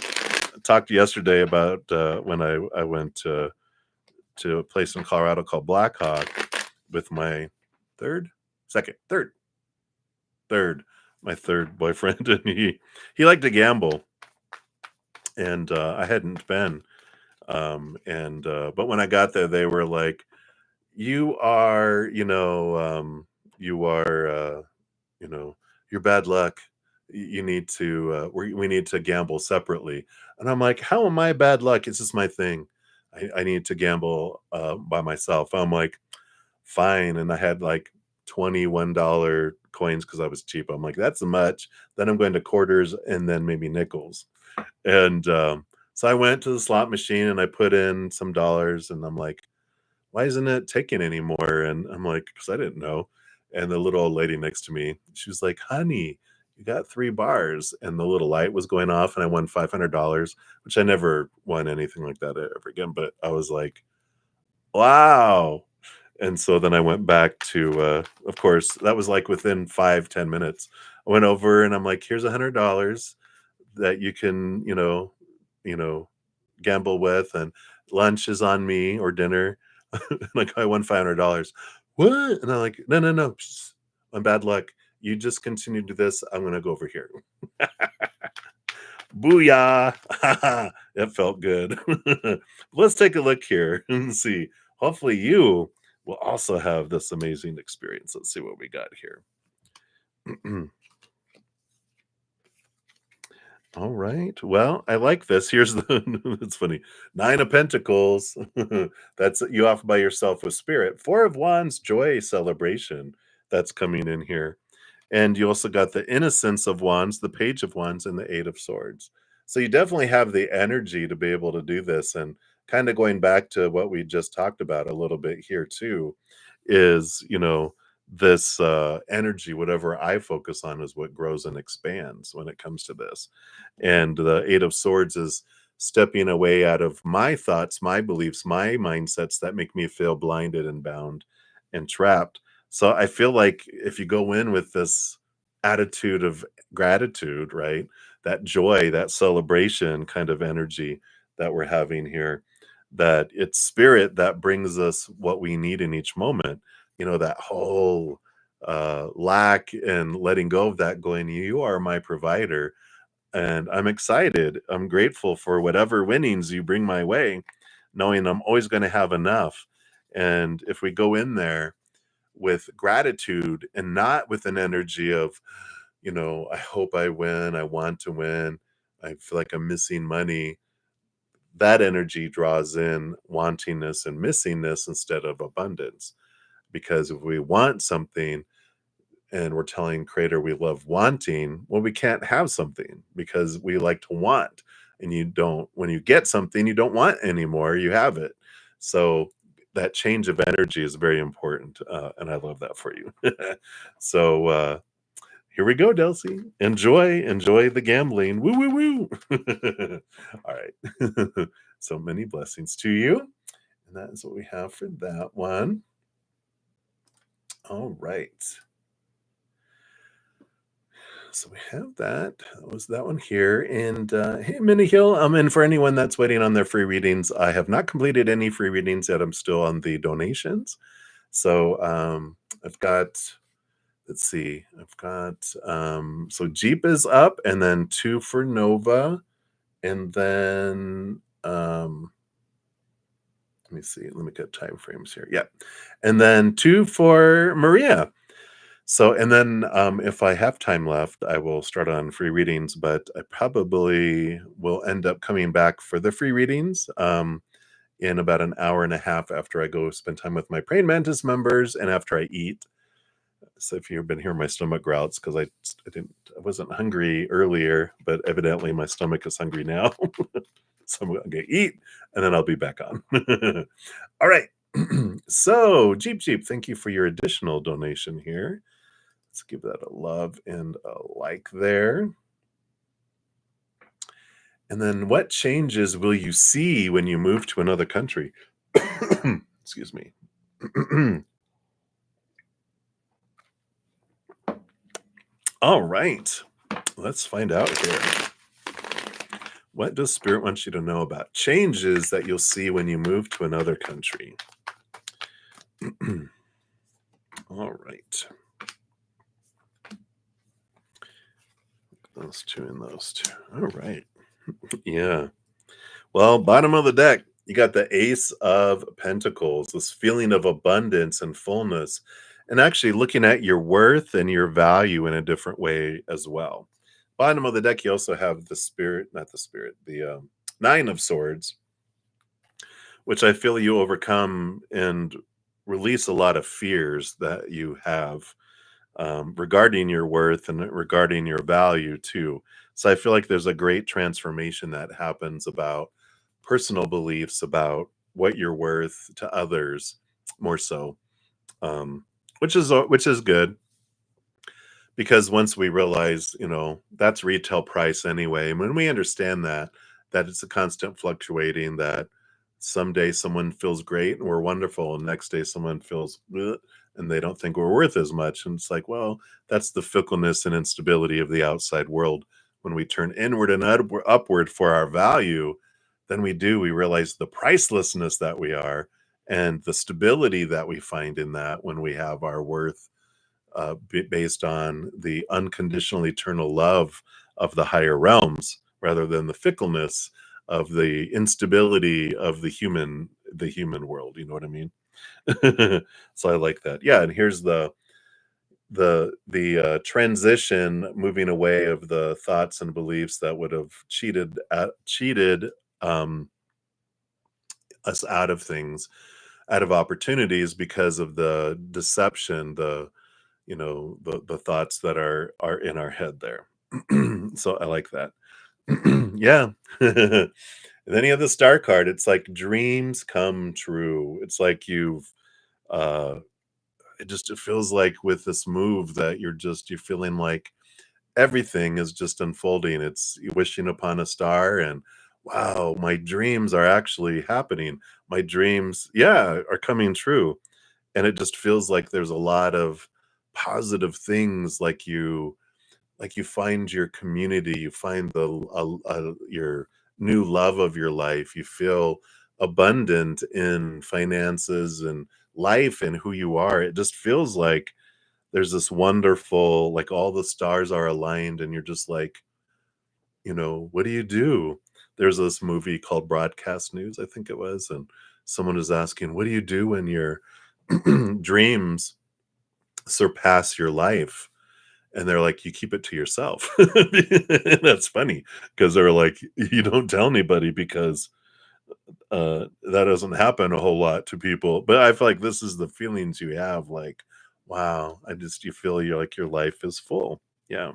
A: talked yesterday about when I went to a place in Colorado called Blackhawk with my third, my third boyfriend, and he liked to gamble, and I hadn't been. But when I got there, they were like, you are, you are, you know, your bad luck. You need to, we need to gamble separately. And I'm like, how am I bad luck? It's just my thing. I need to gamble by myself. I'm like, fine. And I had like $21 coins because I was cheap. I'm like, that's much. Then I'm going to quarters and then maybe nickels. And so I went to the slot machine and I put in some dollars and I'm like, why isn't it taking anymore? And I'm like, because I didn't know. And the little old lady next to me, she was like, honey, you got 3 bars. And the little light was going off and I won $500, which I never won anything like that ever again. But I was like, wow. And so then I went back to, of course, that was like within 5-10 minutes. I went over and I'm like, here's $100 that you can, you know, gamble with, and lunch is on me or dinner. Like I won $500. What? And I'm like, no, no, no. I'm bad luck. You just continue to do this. I'm gonna go over here. Booyah! It felt good. Let's take a look here and see. Hopefully, you will also have this amazing experience. Let's see what we got here. All right. Well, I like this. Here's the it's funny. 9 of Pentacles. That's you off by yourself with spirit. 4 of Wands, joy, celebration. That's coming in here. And you also got the Innocence of Wands, the Page of Wands, and the 8 of Swords. So you definitely have the energy to be able to do this. And kind of going back to what we just talked about a little bit here too, is this energy, whatever I focus on, is what grows and expands when it comes to this. And the 8 of Swords is stepping away out of my thoughts, my beliefs, my mindsets that make me feel blinded and bound and trapped. So I feel like if you go in with this attitude of gratitude, right? That joy, that celebration kind of energy that we're having here, that it's spirit that brings us what we need in each moment. That whole lack and letting go of that, going, you are my provider. And I'm excited. I'm grateful for whatever winnings you bring my way, knowing I'm always going to have enough. And if we go in there with gratitude and not with an energy of, I hope I win, I want to win, I feel like I'm missing money, that energy draws in wantingness and missingness instead of abundance. Because if we want something and we're telling creator we love wanting, well, we can't have something because we like to want. And you don't, when you get something you don't want anymore, you have it. So that change of energy is very important. And I love that for you. So here we go, Delcy. Enjoy the gambling. Woo, woo, woo. All right. So many blessings to you. And that is what we have for that one. All right. So we have that. That was that one here. And hey, Minnie Hill. And for anyone that's waiting on their free readings, I have not completed any free readings yet. I'm still on the donations. So I've got, let's see, I've got, so Jeep is up, and then 2 for Nova. And then, let me see, let me get time frames here. Yeah. And then 2 for Maria. So, and then if I have time left, I will start on free readings, but I probably will end up coming back for the free readings in about an hour and a half after I go spend time with my Praying Mantis members and after I eat. So if you've been hearing my stomach growls, because I wasn't hungry earlier, but evidently my stomach is hungry now. So I'm going to eat and then I'll be back on. All right. So Jeep, thank you for your additional donation here. Let's give that a love and a like there. And then what changes will you see when you move to another country? Excuse me. All right. Let's find out here. What does Spirit want you to know about changes that you'll see when you move to another country? All right. Those two and those two. All right. Yeah. Well, bottom of the deck. You got the Ace of Pentacles, this feeling of abundance and fullness, and actually looking at your worth and your value in a different way as well. Bottom of the deck, you also have the Spirit, not the Spirit, the Nine of Swords, which I feel you overcome and release a lot of fears that you have regarding your worth and regarding your value too. So I feel like there's a great transformation that happens about personal beliefs about what you're worth to others more so, which is good because once we realize, that's retail price anyway, and when we understand that it's a constant fluctuating, that someday someone feels great and we're wonderful, and next day someone feels "Bleh," and they don't think we're worth as much. And it's like, well, that's the fickleness and instability of the outside world. When we turn inward and upward for our value, then we realize the pricelessness that we are and the stability that we find in that when we have our worth based on the unconditional eternal love of the higher realms rather than the fickleness of the instability of the human world. You know what I mean? So I like that. Yeah, and here's the transition, moving away of the thoughts and beliefs that would have cheated um, us out of things, out of opportunities because of the deception, the thoughts that are in our head there. So I like that. Yeah. And then you have the star card. It's like dreams come true. It's like uh it feels like with this move that you're feeling like everything is just unfolding. It's you wishing upon a star and wow, my dreams are actually happening. My dreams, yeah, are coming true. And it just feels like there's a lot of positive things, like you find your community, you find your new love of your life, you feel abundant in finances and life and who you are. It just feels like there's this wonderful, like all the stars are aligned and you're just like, what do you do? There's this movie called Broadcast News, I think it was, and someone is asking, what do you do when your dreams surpass your life? And they're like, "You keep it to yourself." That's funny because 'cause they're like, "You don't tell anybody because, that doesn't happen a whole lot to people." But I feel like this is the feelings you have, like, wow, you feel like your life is full. Yeah.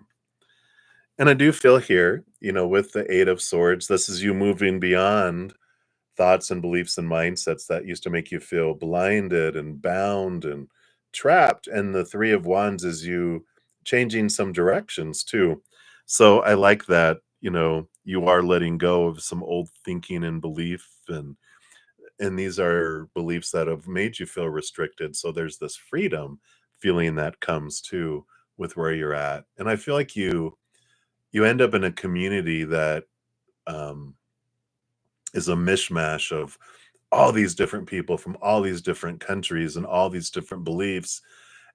A: And I do feel here, with the Eight of Swords, this is you moving beyond thoughts and beliefs and mindsets that used to make you feel blinded and bound and trapped. And the Three of Wands is you changing some directions too. So I like that, you are letting go of some old thinking and belief, and these are beliefs that have made you feel restricted. So there's this freedom feeling that comes too with where you're at. And I feel like you end up in a community that um is a mishmash of all these different people from all these different countries and all these different beliefs,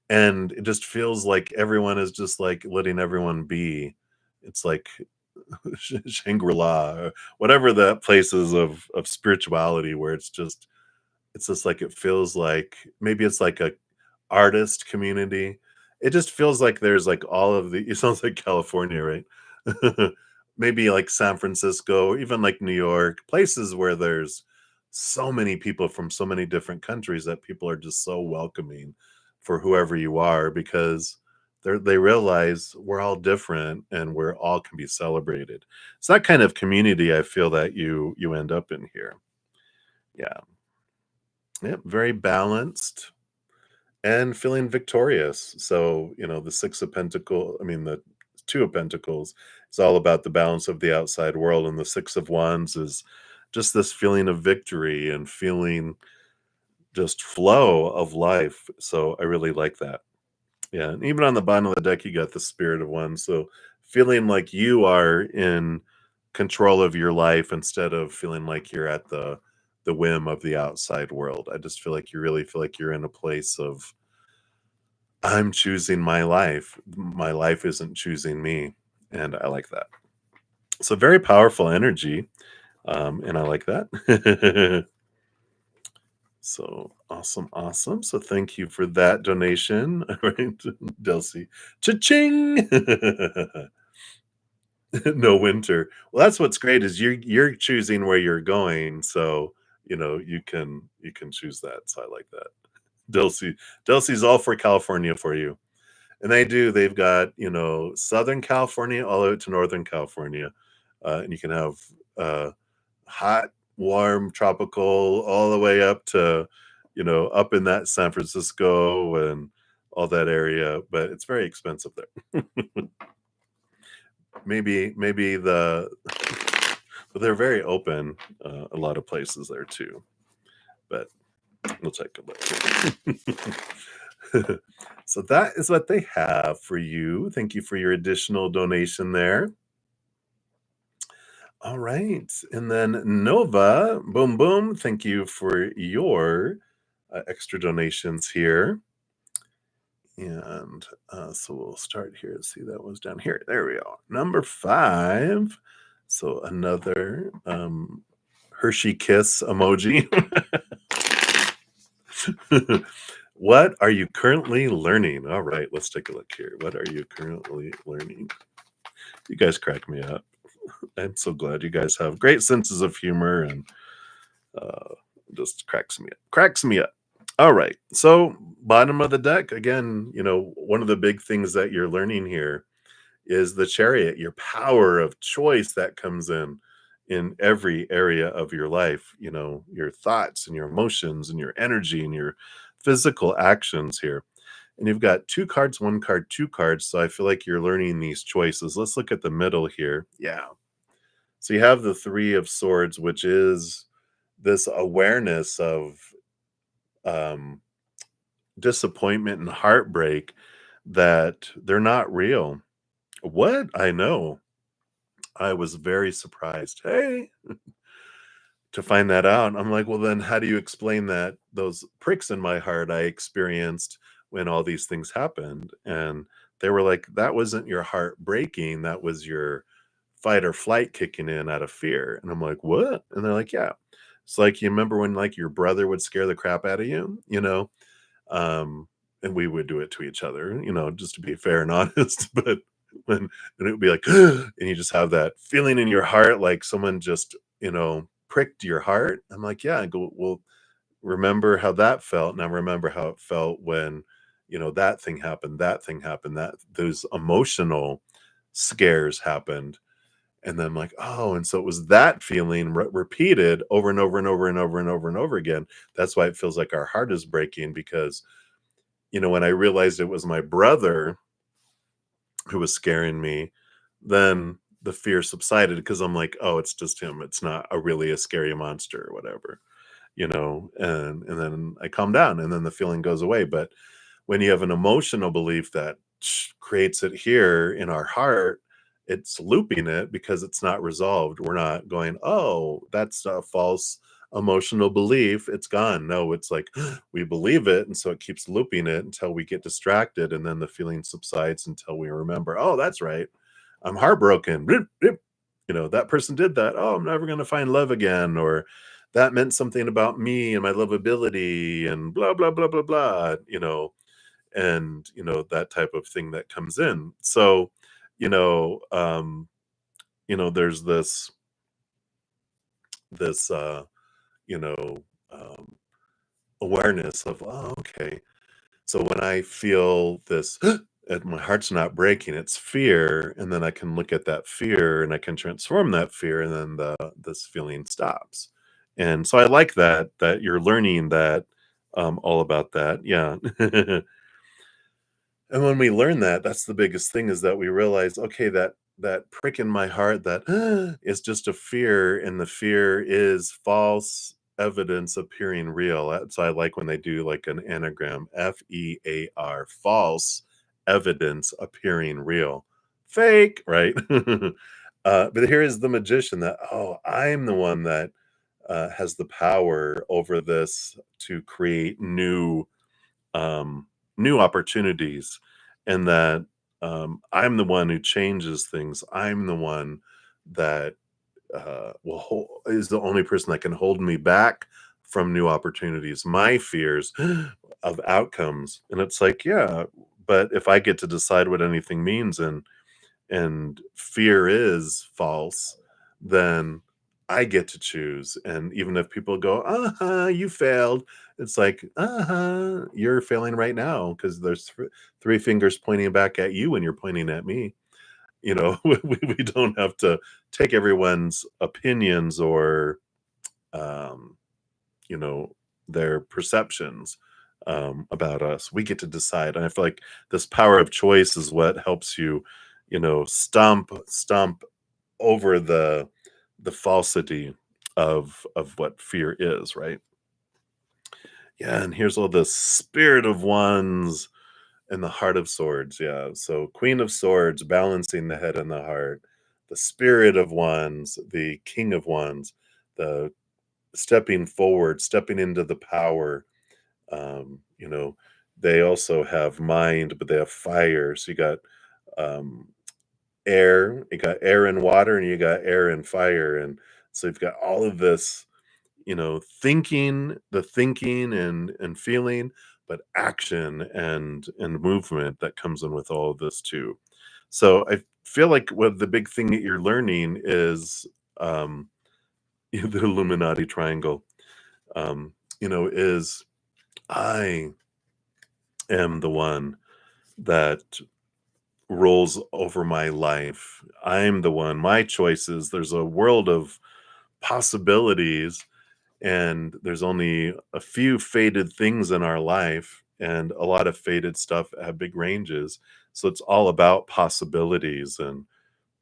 A: and it just feels like everyone is just, like, letting everyone be. It's like Shangri-La, or whatever the places of spirituality where it's just like it feels like maybe it's like a artist community. It just feels like there's like all of the it sounds like California, right? Maybe like San Francisco, even like New York, places where there's so many people from so many different countries that people are just so welcoming for whoever you are because they realize we're all different and we're all can be celebrated. It's that kind of community I feel that you end up in here. Yeah. Yep, very balanced and feeling victorious. So, the the Two of Pentacles is all about the balance of the outside world, and the Six of Wands is just this feeling of victory and feeling just flow of life. So I really like that. Yeah, and even on the bottom of the deck, you got the Spirit of Wands. So feeling like you are in control of your life instead of feeling like you're at the whim of the outside world. I just feel like you really feel like you're in a place of I'm choosing my life. My life isn't choosing me. And I like that. So very powerful energy. And I like that. So awesome, awesome. So thank you for that donation. All right, Delcy. Cha-ching! No winter. Well, that's what's great is you're choosing where you're going, so you can choose that. So I like that. Delcy Delcy's all for California for you. And they do. They've got, Southern California all out to Northern California. And you can have hot, warm, tropical, all the way up to, up in that San Francisco and all that area. But it's very expensive there. Maybe but they're very open. A lot of places there too. But we'll take a look. So that is what they have for you. Thank you for your additional donation there. All right. And then Nova, boom, boom. Thank you for your extra donations here. And so we'll start here. See, that was down here. There we go. Number 5. So another Hershey kiss emoji. What are you currently learning? All right, let's take a look here. What are you currently learning? You guys crack me up. I'm so glad you guys have great senses of humor and uh, just cracks me up. Cracks me up. All right. So, bottom of the deck, again, one of the big things that you're learning here is the chariot, your power of choice that comes in every area of your life, your thoughts and your emotions and your energy and your physical actions here. And you've got 2 cards, 1 card, 2 cards. So I feel like you're learning these choices. Let's look at the middle here. Yeah. So you have the 3 of swords, which is this awareness of um, disappointment and heartbreak that they're not real. What? I know. I was very surprised. Hey, to find that out. I'm like, well, then how do you explain that those pricks in my heart I experienced when all these things happened? And they were like, that wasn't your heart breaking. That was your fight or flight kicking in out of fear. And I'm like, what? And they're like, yeah. It's like, you remember when like your brother would scare the crap out of you? And we would do it to each other, just to be fair and honest. But when and it would be like, and you just have that feeling in your heart, like someone just, pricked your heart. I'm like, yeah. I go, well, remember how that felt. Now remember how it felt when, that thing happened, that those emotional scares happened. And then I'm like, oh, and so it was that feeling repeated over and over and over and over and over and over again. That's why it feels like our heart is breaking because when I realized it was my brother who was scaring me, then the fear subsided because I'm like, "Oh, it's just him. It's not really a scary monster or whatever." And then I calm down and then the feeling goes away. But when you have an emotional belief that creates it here in our heart, it's looping it because it's not resolved. We're not going, oh, that's a false emotional belief. It's gone. No, it's like we believe it. And so it keeps looping it until we get distracted. And then the feeling subsides until we remember, oh, that's right. I'm heartbroken. That person did that. Oh, I'm never going to find love again. Or that meant something about me and my lovability and blah, blah, blah, blah, blah. And that type of thing that comes in. So you know um there's this you know um awareness of, oh, okay, so when I feel this and my heart's not breaking, it's fear, and then I can look at that fear and I can transform that fear, and then this feeling stops. And so I like that you're learning that, all about that. Yeah. And when we learn that, that's the biggest thing is that we realize, okay, that prick in my heart that is just a fear, and the fear is false evidence appearing real. So I like when they do like an anagram, FEAR, false evidence appearing real. Fake, right? But here is the magician that, oh, I'm the one that has the power over this to create um, new opportunities, and that I'm the one who changes things. I'm the one that is the only person that can hold me back from new opportunities, my fears of outcomes. And it's like, yeah, but if I get to decide what anything means and fear is false, then I get to choose. And even if people go, uh-huh, you failed, it's like, uh-huh, you're failing right now because there's three fingers pointing back at you when you're pointing at me. We don't have to take everyone's opinions or um, you know, their perceptions about us. We get to decide. And I feel like this power of choice is what helps you, stomp over the falsity of what fear is, right? Yeah, and here's all the spirit of wands and the heart of swords. Yeah. So Queen of Swords balancing the head and the heart, the spirit of wands, the king of wands, the stepping forward, stepping into the power. Um, you know, they also have mind, but they have fire. So you got um, air, you got air and water, and you got air and fire. And so you've got all of this, thinking and feeling, but action and movement that comes in with all of this too. So I feel like what the big thing that you're learning is um, the Illuminati triangle. Is I am the one that rolls over my life. I'm the one, my choices. There's a world of possibilities, and there's only a few fated things in our life, and a lot of fated stuff have big ranges. So it's all about possibilities. And,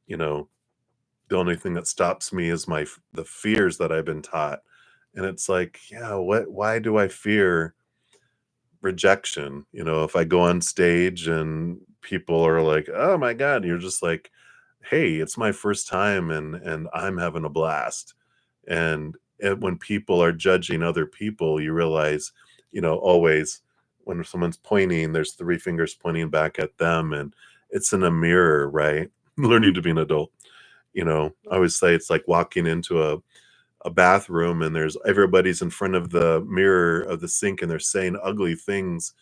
A: you know, the only thing that stops me is the fears that I've been taught. And it's like, yeah, why do I fear rejection? If I go on stage and people are like, "Oh my god," you're just like, "Hey, it's my first time and I'm having a blast." And when people are judging other people, you realize, always when someone's pointing, there's three fingers pointing back at them, and it's in a mirror, right? Learning to be an adult. I always say it's like walking into a bathroom and there's everybody's in front of the mirror of the sink and they're saying ugly things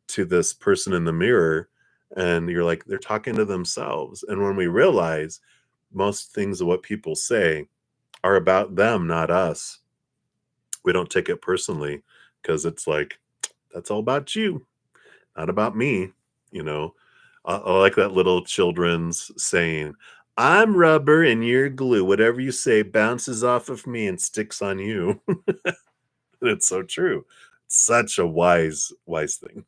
A: to this person in the mirror, and you're like, they're talking to themselves. And when we realize most things of what people say are about them, not us, we don't take it personally, because it's like, that's all about you, not about me. you know I like that little children's saying, I'm rubber and you're glue, whatever you say bounces off of me and sticks on you. It's so true. Such a wise thing.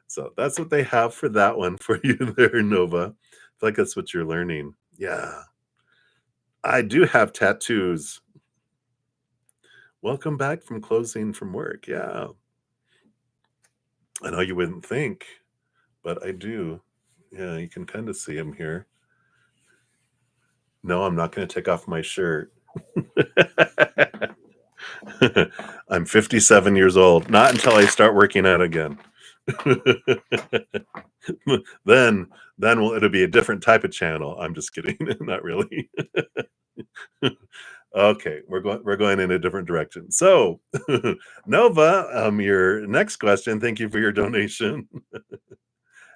A: So that's what they have for that one for you there, Nova. I feel like that's what you're learning. Yeah. I do have tattoos. Welcome back from closing from work. Yeah. I know you wouldn't think, but I do. Yeah, you can kind of see them here. No, I'm not going to take off my shirt. I'm 57 years old. Not until I start working out again. then it'll be a different type of channel. I'm just kidding. Not really. Okay, we're going in a different direction. So, Nova, your next question. Thank you for your donation.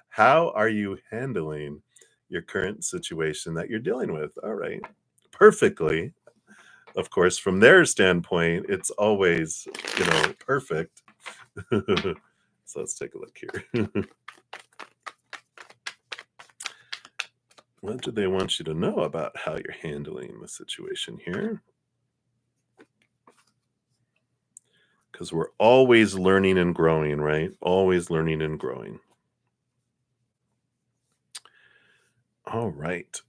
A: How are you handling your current situation that you're dealing with? All right, perfectly. Of course, from their standpoint, it's always perfect. So let's take a look here. What do they want you to know about how you're handling the situation here? Because we're always learning and growing, right? Always learning and growing. All right.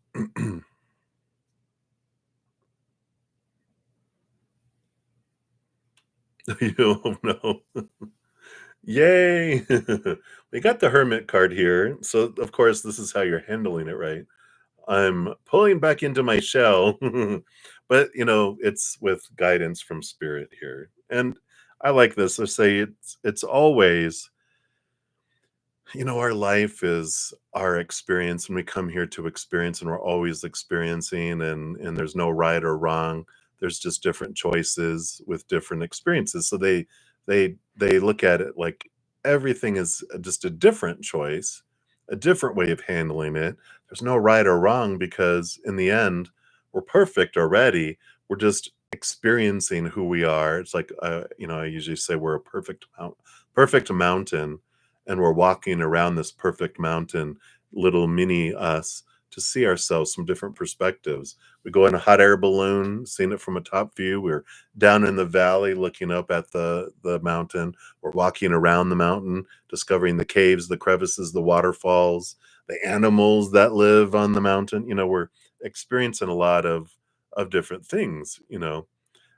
A: You don't know. Yay! We got the hermit card here. So, of course, this is how you're handling it, right? I'm pulling back into my shell, but it's with guidance from spirit here. And I like this. I say it's always, Our life is our experience, and we come here to experience, and we're always experiencing, and there's no right or wrong. There's just different choices with different experiences. So they look at it like everything is just a different choice, a different way of handling it. There's no right or wrong because in the end, we're perfect already. We're just experiencing who we are. It's like I usually say we're a perfect mountain, and we're walking around this perfect mountain, little mini us, to see ourselves from different perspectives. We go in a hot air balloon, seeing it from a top view. We're down in the valley looking up at the mountain. We're walking around the mountain, discovering the caves, the crevices, the waterfalls, the animals that live on the mountain. We're experiencing a lot of different things.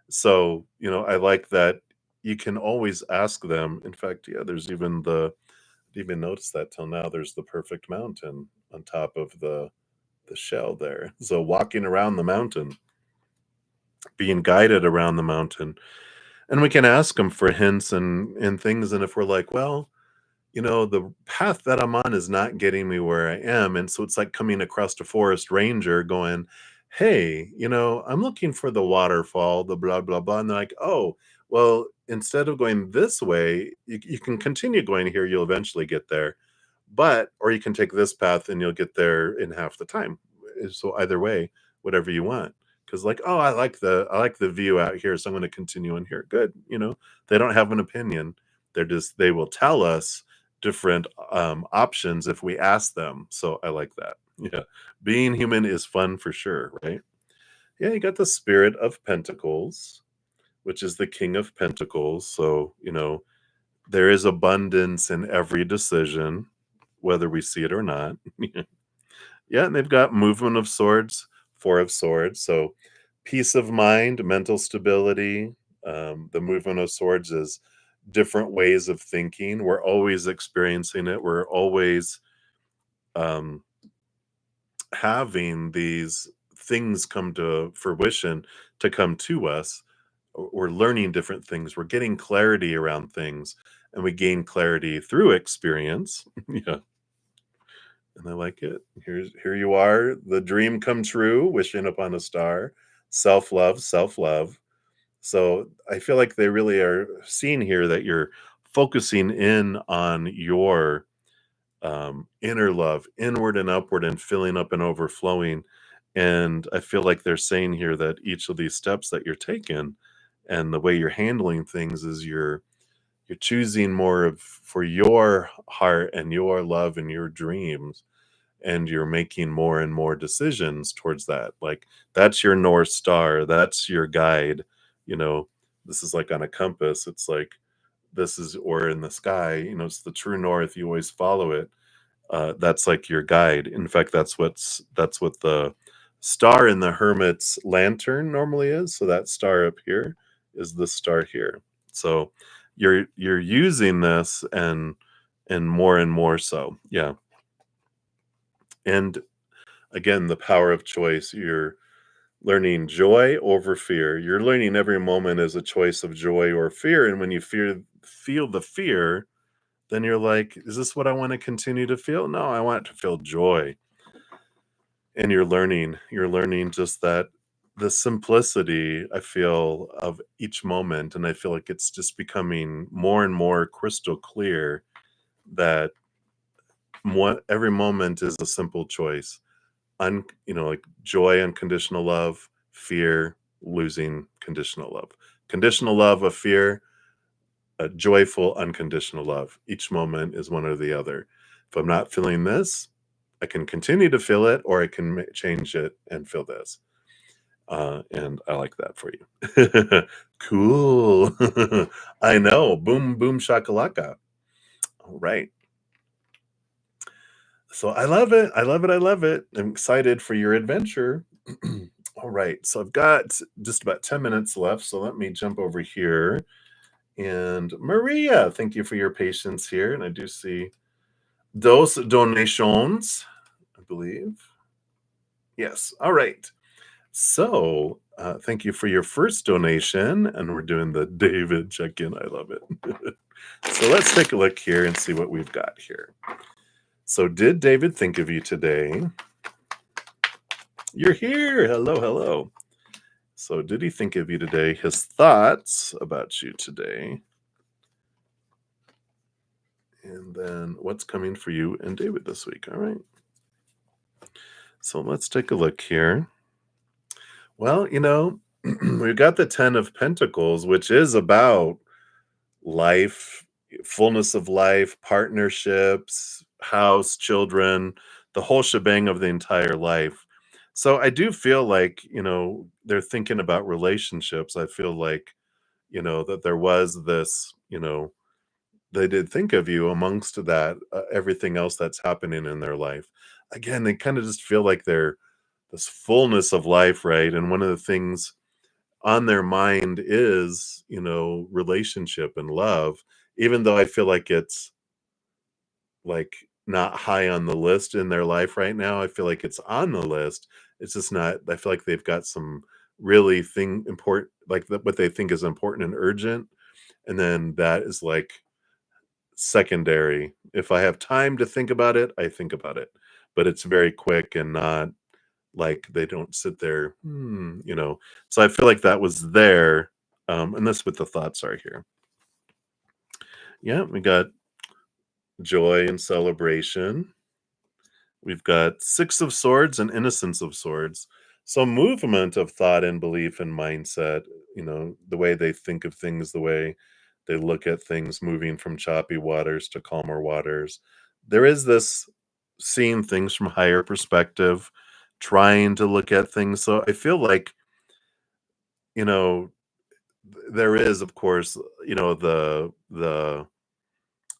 A: So, I like that you can always ask them. In fact, yeah, there's even didn't even notice that till now. There's the perfect mountain on top of the shell there. So walking around the mountain, being guided around the mountain, and we can ask them for hints and things. And if we're like, well, the path that I'm on is not getting me where I am. And so it's like coming across a forest ranger going, hey, I'm looking for the waterfall, the blah, blah, blah. And they're like, oh, well, instead of going this way, you can continue going here. You'll eventually get there. Or you can take this path and you'll get there in half the time. So either way, whatever you want. Because like, oh, I like the view out here, so I'm going to continue in here. Good. They don't have an opinion. They will tell us different options if we ask them. So I like that. Yeah. Being human is fun for sure, right? Yeah, you got the Spirit of Pentacles, which is the King of Pentacles. So, there is abundance in every decision, whether we see it or not. Yeah, and they've got Movement of Swords, Four of Swords. So peace of mind, mental stability. The Movement of Swords is different ways of thinking. We're always experiencing it. We're always um, having these things come to fruition, to come to us. We're learning different things. We're getting clarity around things, and we gain clarity through experience. Yeah, and I like it. Here you are, the dream come true, wishing upon a star, self-love, self-love. So I feel like they really are seeing here that you're focusing in on your inner love, inward and upward, and filling up and overflowing. And I feel like they're saying here that each of these steps that you're taking and the way you're handling things is you're choosing more of for your heart and your love and your dreams, and you're making more and more decisions towards that. Like that's your North Star, that's your guide. You know, this is like on a compass. It's like this is, or in the sky, it's the true north. You always follow it. That's like your guide. In fact, that's what the star in the hermit's lantern normally is. So that star up here is the star here. So you're using this and more so. Yeah. And again, the power of choice. You're learning joy over fear. You're learning every moment is a choice of joy or fear. And when you feel the fear, then you're like, is this what I want to continue to feel? No, I want to feel joy. And you're learning just that the simplicity, I feel, of each moment. And I feel like it's just becoming more and more crystal clear that every moment is a simple choice. Like joy, unconditional love, fear, losing conditional love. Conditional love of fear, a joyful, unconditional love. Each moment is one or the other. If I'm not feeling this, I can continue to feel it, or I can change it and feel this. And I like that for you. Cool. I know. Boom, boom, shakalaka. All right. So I love it. I love it. I love it. I'm excited for your adventure. All right. So I've got just about 10 minutes left. So let me jump over here. And Maria, thank you for your patience here. And I do see those donations, I believe. Yes. All right. So thank you for your first donation. And we're doing the David check in. I love it. So let's take a look here and see what we've got here. So did David think of you today? You're here. Hello, hello. So did he think of you today? His thoughts about you today. And then what's coming for you and David this week? All right. So let's take a look here. Well, we've got the 10 of Pentacles, which is about life, fullness of life, partnerships, house, children, the whole shebang of the entire life. So I do feel like, they're thinking about relationships. I feel like, that there was this, they did think of you amongst that, everything else that's happening in their life. Again, they kind of just feel like they're this fullness of life, right? And one of the things on their mind is, relationship and love, even though I feel like it's like not high on the list in their life right now. I feel like it's on the list. It's just not, I feel like they've got some really thing important, like what they think is important and urgent. And then that is like secondary. If I have time to think about it, I think about it, but it's very quick and not like they don't sit there, So I feel like that was there. And that's what the thoughts are here. Yeah, we got joy and celebration. We've got Six of Swords and Innocence of Swords. So movement of thought and belief and mindset, the way they think of things, the way they look at things, moving from choppy waters to calmer waters. There is this seeing things from higher perspective, trying to look at things. So I feel like, you know, there is, of course,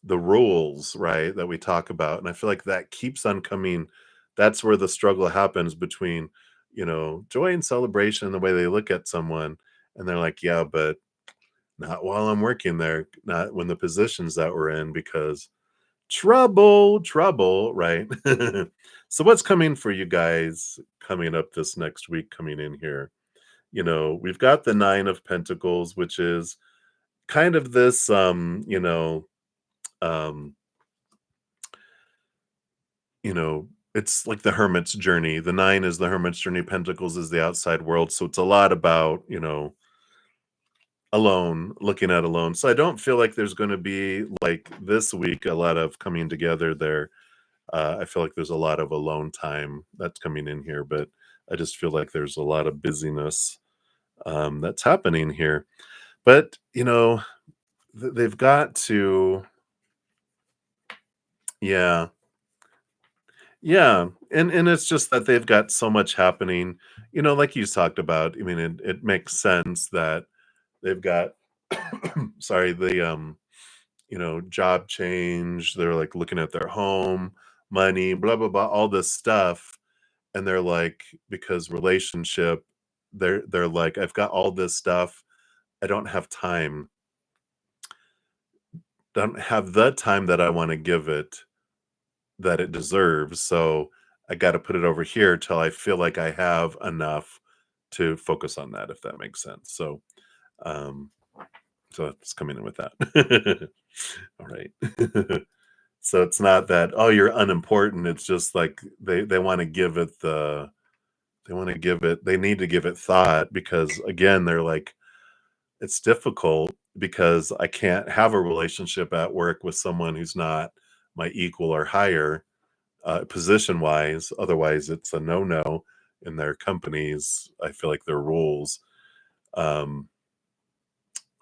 A: the rules, right, that we talk about, and I feel like that keeps on coming. That's where the struggle happens between, joy and celebration, the way they look at someone, and they're like, "Yeah, but not while I'm working there, not when the positions that we're in, because trouble, trouble," right? So what's coming for you guys coming up this next week coming in here? We've got the 9 of Pentacles, which is kind of this, um it's like the hermit's journey. The 9 is the hermit's journey, Pentacles is the outside world, so it's a lot about, alone, looking at alone. So I don't feel like there's gonna be, like, this week, a lot of coming together there. I feel like there's a lot of alone time that's coming in here, but I just feel like there's a lot of busyness, that's happening here. But, they've got to. Yeah. Yeah, and it's just that they've got so much happening, like you talked about. I mean, it makes sense that they've got sorry, job change, they're, like, looking at their home, money, blah, blah, blah, all this stuff, and they're like, because relationship, they're like, "I've got all this stuff, I don't have time, don't have the time that I wanna give it, that it deserves, so I gotta put it over here till I feel like I have enough to focus on that," if that makes sense. Um, so it's coming in with that. All right. So it's not that, "Oh, you're unimportant," it's just like they wanna give it they need to give it thought because, again, they're like, "It's difficult because I can't have a relationship at work with someone who's not my equal or higher." Position wise. Otherwise, it's a no no in their companies. I feel like their rules, um,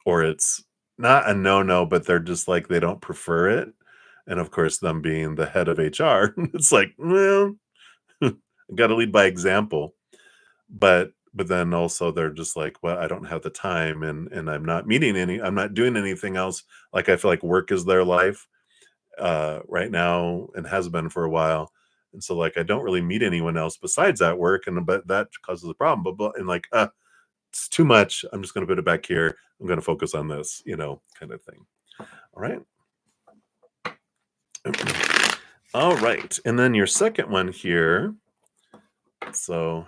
A: or it's not a no no, but they're just like they don't prefer it. And of course, them being the head of HR, it's like, well, I got to lead by example. But then also they're just like, well, I don't have the time, and I'm not doing anything else. Like I feel like work is their life right now and has been for a while. And so like I don't really meet anyone else besides at work, and but that causes a problem. But and like it's too much. I'm just gonna put it back here. I'm gonna focus on this, kind of thing. All right. All right. And then your second one here. So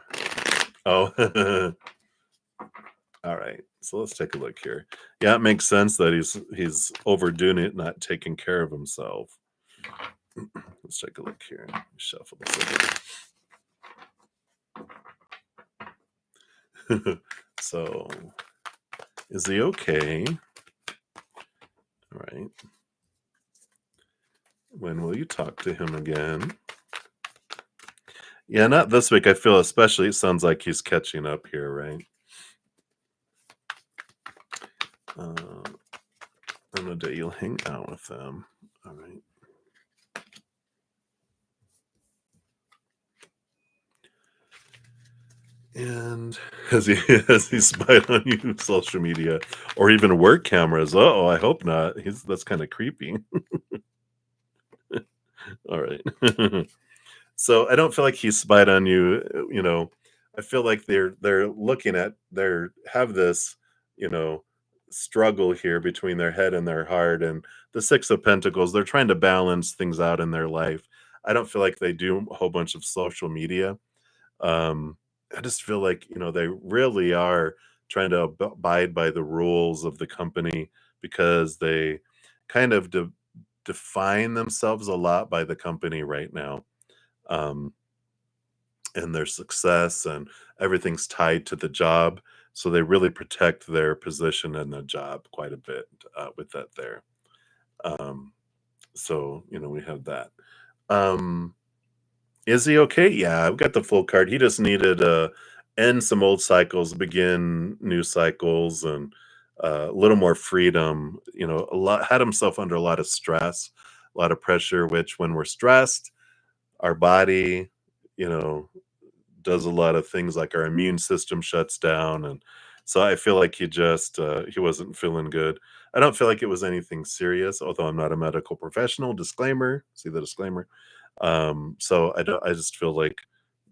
A: oh All right. So let's take a look here. Yeah, it makes sense that he's overdoing it, not taking care of himself. Let's take a look here. Shuffle this again. So is he okay? All right. When will you talk to him again? Yeah, not this week. I feel especially it sounds like he's catching up here, right? Uh, on the day you'll hang out with them. All right. And has he has he spied on you social media or even work cameras? Oh, I hope not. He's that's kind of creepy. All right. So I don't feel like he's spied on you. I feel like they're looking at they're have this, you know, struggle here between their head and their heart and the 6 of Pentacles. They're trying to balance things out in their life. I don't feel like they do a whole bunch of social media. Um, I just feel like, they really are trying to abide by the rules of the company because they kind of define themselves a lot by the company right now. Um, and their success and everything's tied to the job. So they really protect their position and the job quite a bit with that there. Um, so, we have that. Um, Is he okay? Yeah, I've got the full card. He just needed to end some old cycles, begin new cycles, and a little more freedom. A lot had himself under a lot of stress, a lot of pressure. Which, when we're stressed, our body, you know, does a lot of things like our immune system shuts down, and so I feel like he wasn't feeling good. I don't feel like it was anything serious, although I'm not a medical professional. Disclaimer. See the disclaimer. So I just feel like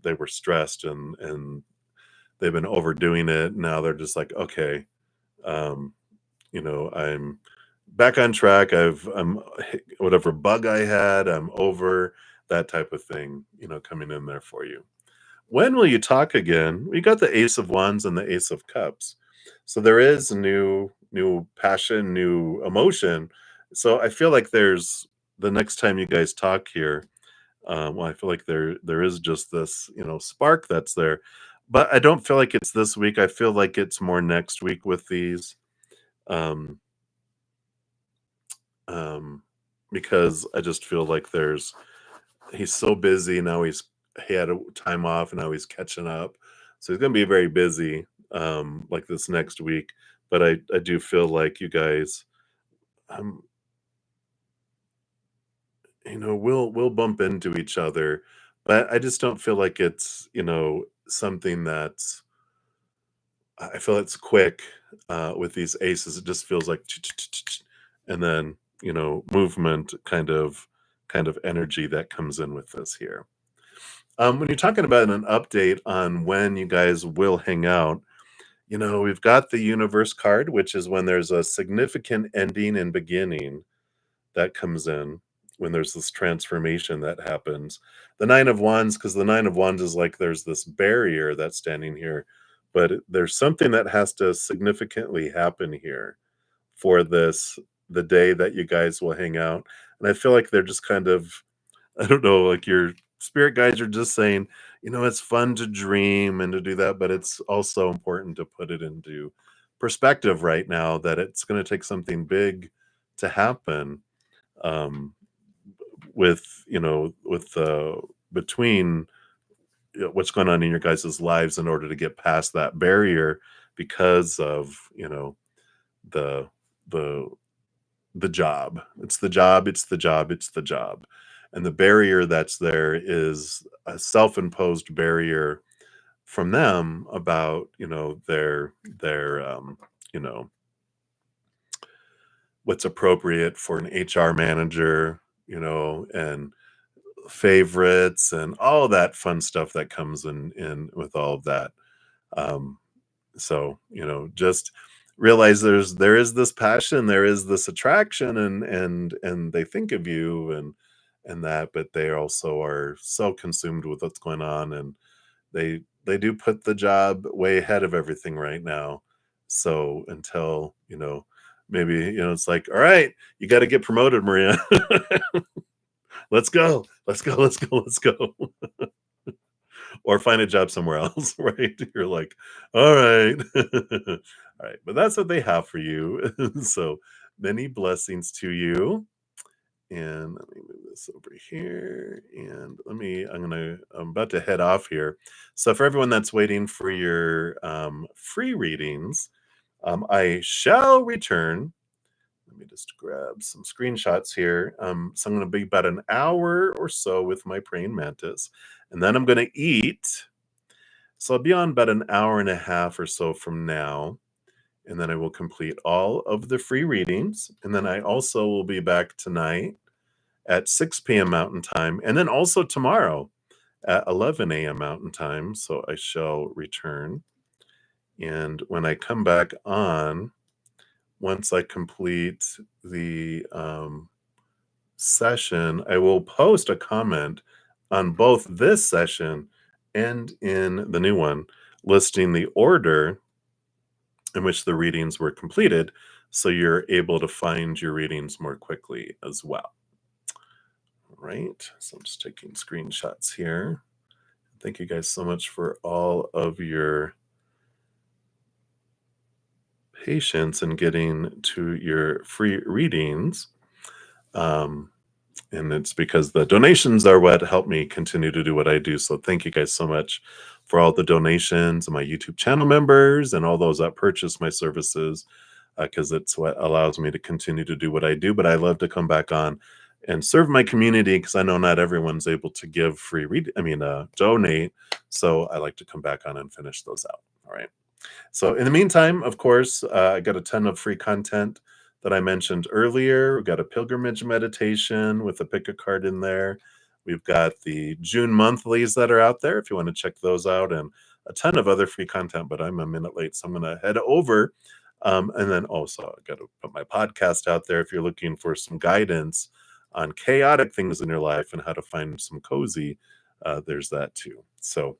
A: they were stressed and they've been overdoing it. Now they're just like, okay, um, I'm back on track. I'm whatever bug I had, I'm over that type of thing, coming in there for you. When will you talk again? We got the Ace of Wands and the Ace of Cups. So there is new passion, new emotion. So I feel like there's the next time you guys talk here, well, I feel like there is just this, spark that's there. But I don't feel like it's this week. I feel like it's more next week with these. Um, um, because I just feel like he's so busy now. He had a time off and now he's catching up, so he's gonna be very busy. Like this next week, but I do feel like you guys, um, we'll bump into each other, but I just don't feel like it's something that's. I feel it's quick with these aces. It just feels like, and then movement, kind of energy that comes in with this here. When you're talking about an update on when you guys will hang out, we've got the universe card, which is when there's a significant ending and beginning that comes in, when there's this transformation that happens. The 9 of Wands, because the 9 of Wands is like there's this barrier that's standing here, but there's something that has to significantly happen here for the day that you guys will hang out. And I feel like they're just kind of, I don't know, like your spirit guides are just saying, it's fun to dream and to do that, but it's also important to put it into perspective right now that it's going to take something big to happen, um, with between what's going on in your guys' lives in order to get past that barrier because of, the the the job. It's the job, it's the job, it's the job. And the barrier that's there is a self-imposed barrier from them about, their you know, what's appropriate for an HR manager, and favorites and all that fun stuff that comes in with all of that. Um, so just realize there is this passion, there is this attraction, and they think of you and that, but they also are so consumed with what's going on, and they do put the job way ahead of everything right now. So until, maybe, it's like, all right, you got to get promoted, Maria. Let's go. Let's go. Let's go. Let's go. Or find a job somewhere else, right? You're like, all right. All right. But that's what they have for you. So many blessings to you. And let me move this over here. And I'm about to head off here. So for everyone that's waiting for your free readings, I shall return. Let me just grab some screenshots here. So I'm going to be about an hour or so with my praying mantis, and then I'm going to eat. So I'll be on about an hour and a half or so from now, and then I will complete all of the free readings. And then I also will be back tonight at 6 p.m. Mountain Time, and then also tomorrow at 11 a.m. Mountain Time. So I shall return. And when I come back on, once I complete the session, I will post a comment on both this session and in the new one, listing the order in which the readings were completed, so you're able to find your readings more quickly as well. All right, so I'm just taking screenshots here. Thank you guys so much for all of your patience in getting to your free readings. And it's because the donations are what help me continue to do what I do. So thank you guys so much for all the donations and my YouTube channel members and all those that purchase my services, because it's what allows me to continue to do what I do. But I love to come back on and serve my community, because I know not everyone's able to give donate. So I like to come back on and finish those out. All right. So in the meantime, of course, I got a ton of free content that I mentioned earlier. We've got a pilgrimage meditation with a pick a card in there. We've got the June monthlies that are out there if you want to check those out, and a ton of other free content, but I'm a minute late, so I'm going to head over. And then also I got to put my podcast out there if you're looking for some guidance on chaotic things in your life and how to find some cozy. There's that too. So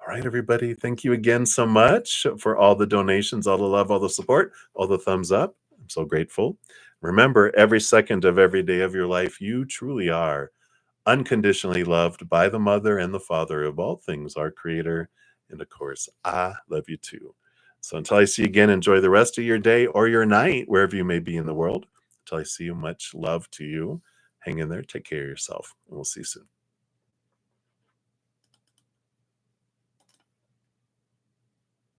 A: all right, everybody. Thank you again so much for all the donations, all the love, all the support, all the thumbs up. I'm so grateful. Remember, every second of every day of your life, you truly are unconditionally loved by the Mother and the Father of all things, our Creator. And of course, I love you too. So until I see you again, enjoy the rest of your day or your night, wherever you may be in the world. Until I see you, much love to you. Hang in there. Take care of yourself. And we'll see you soon.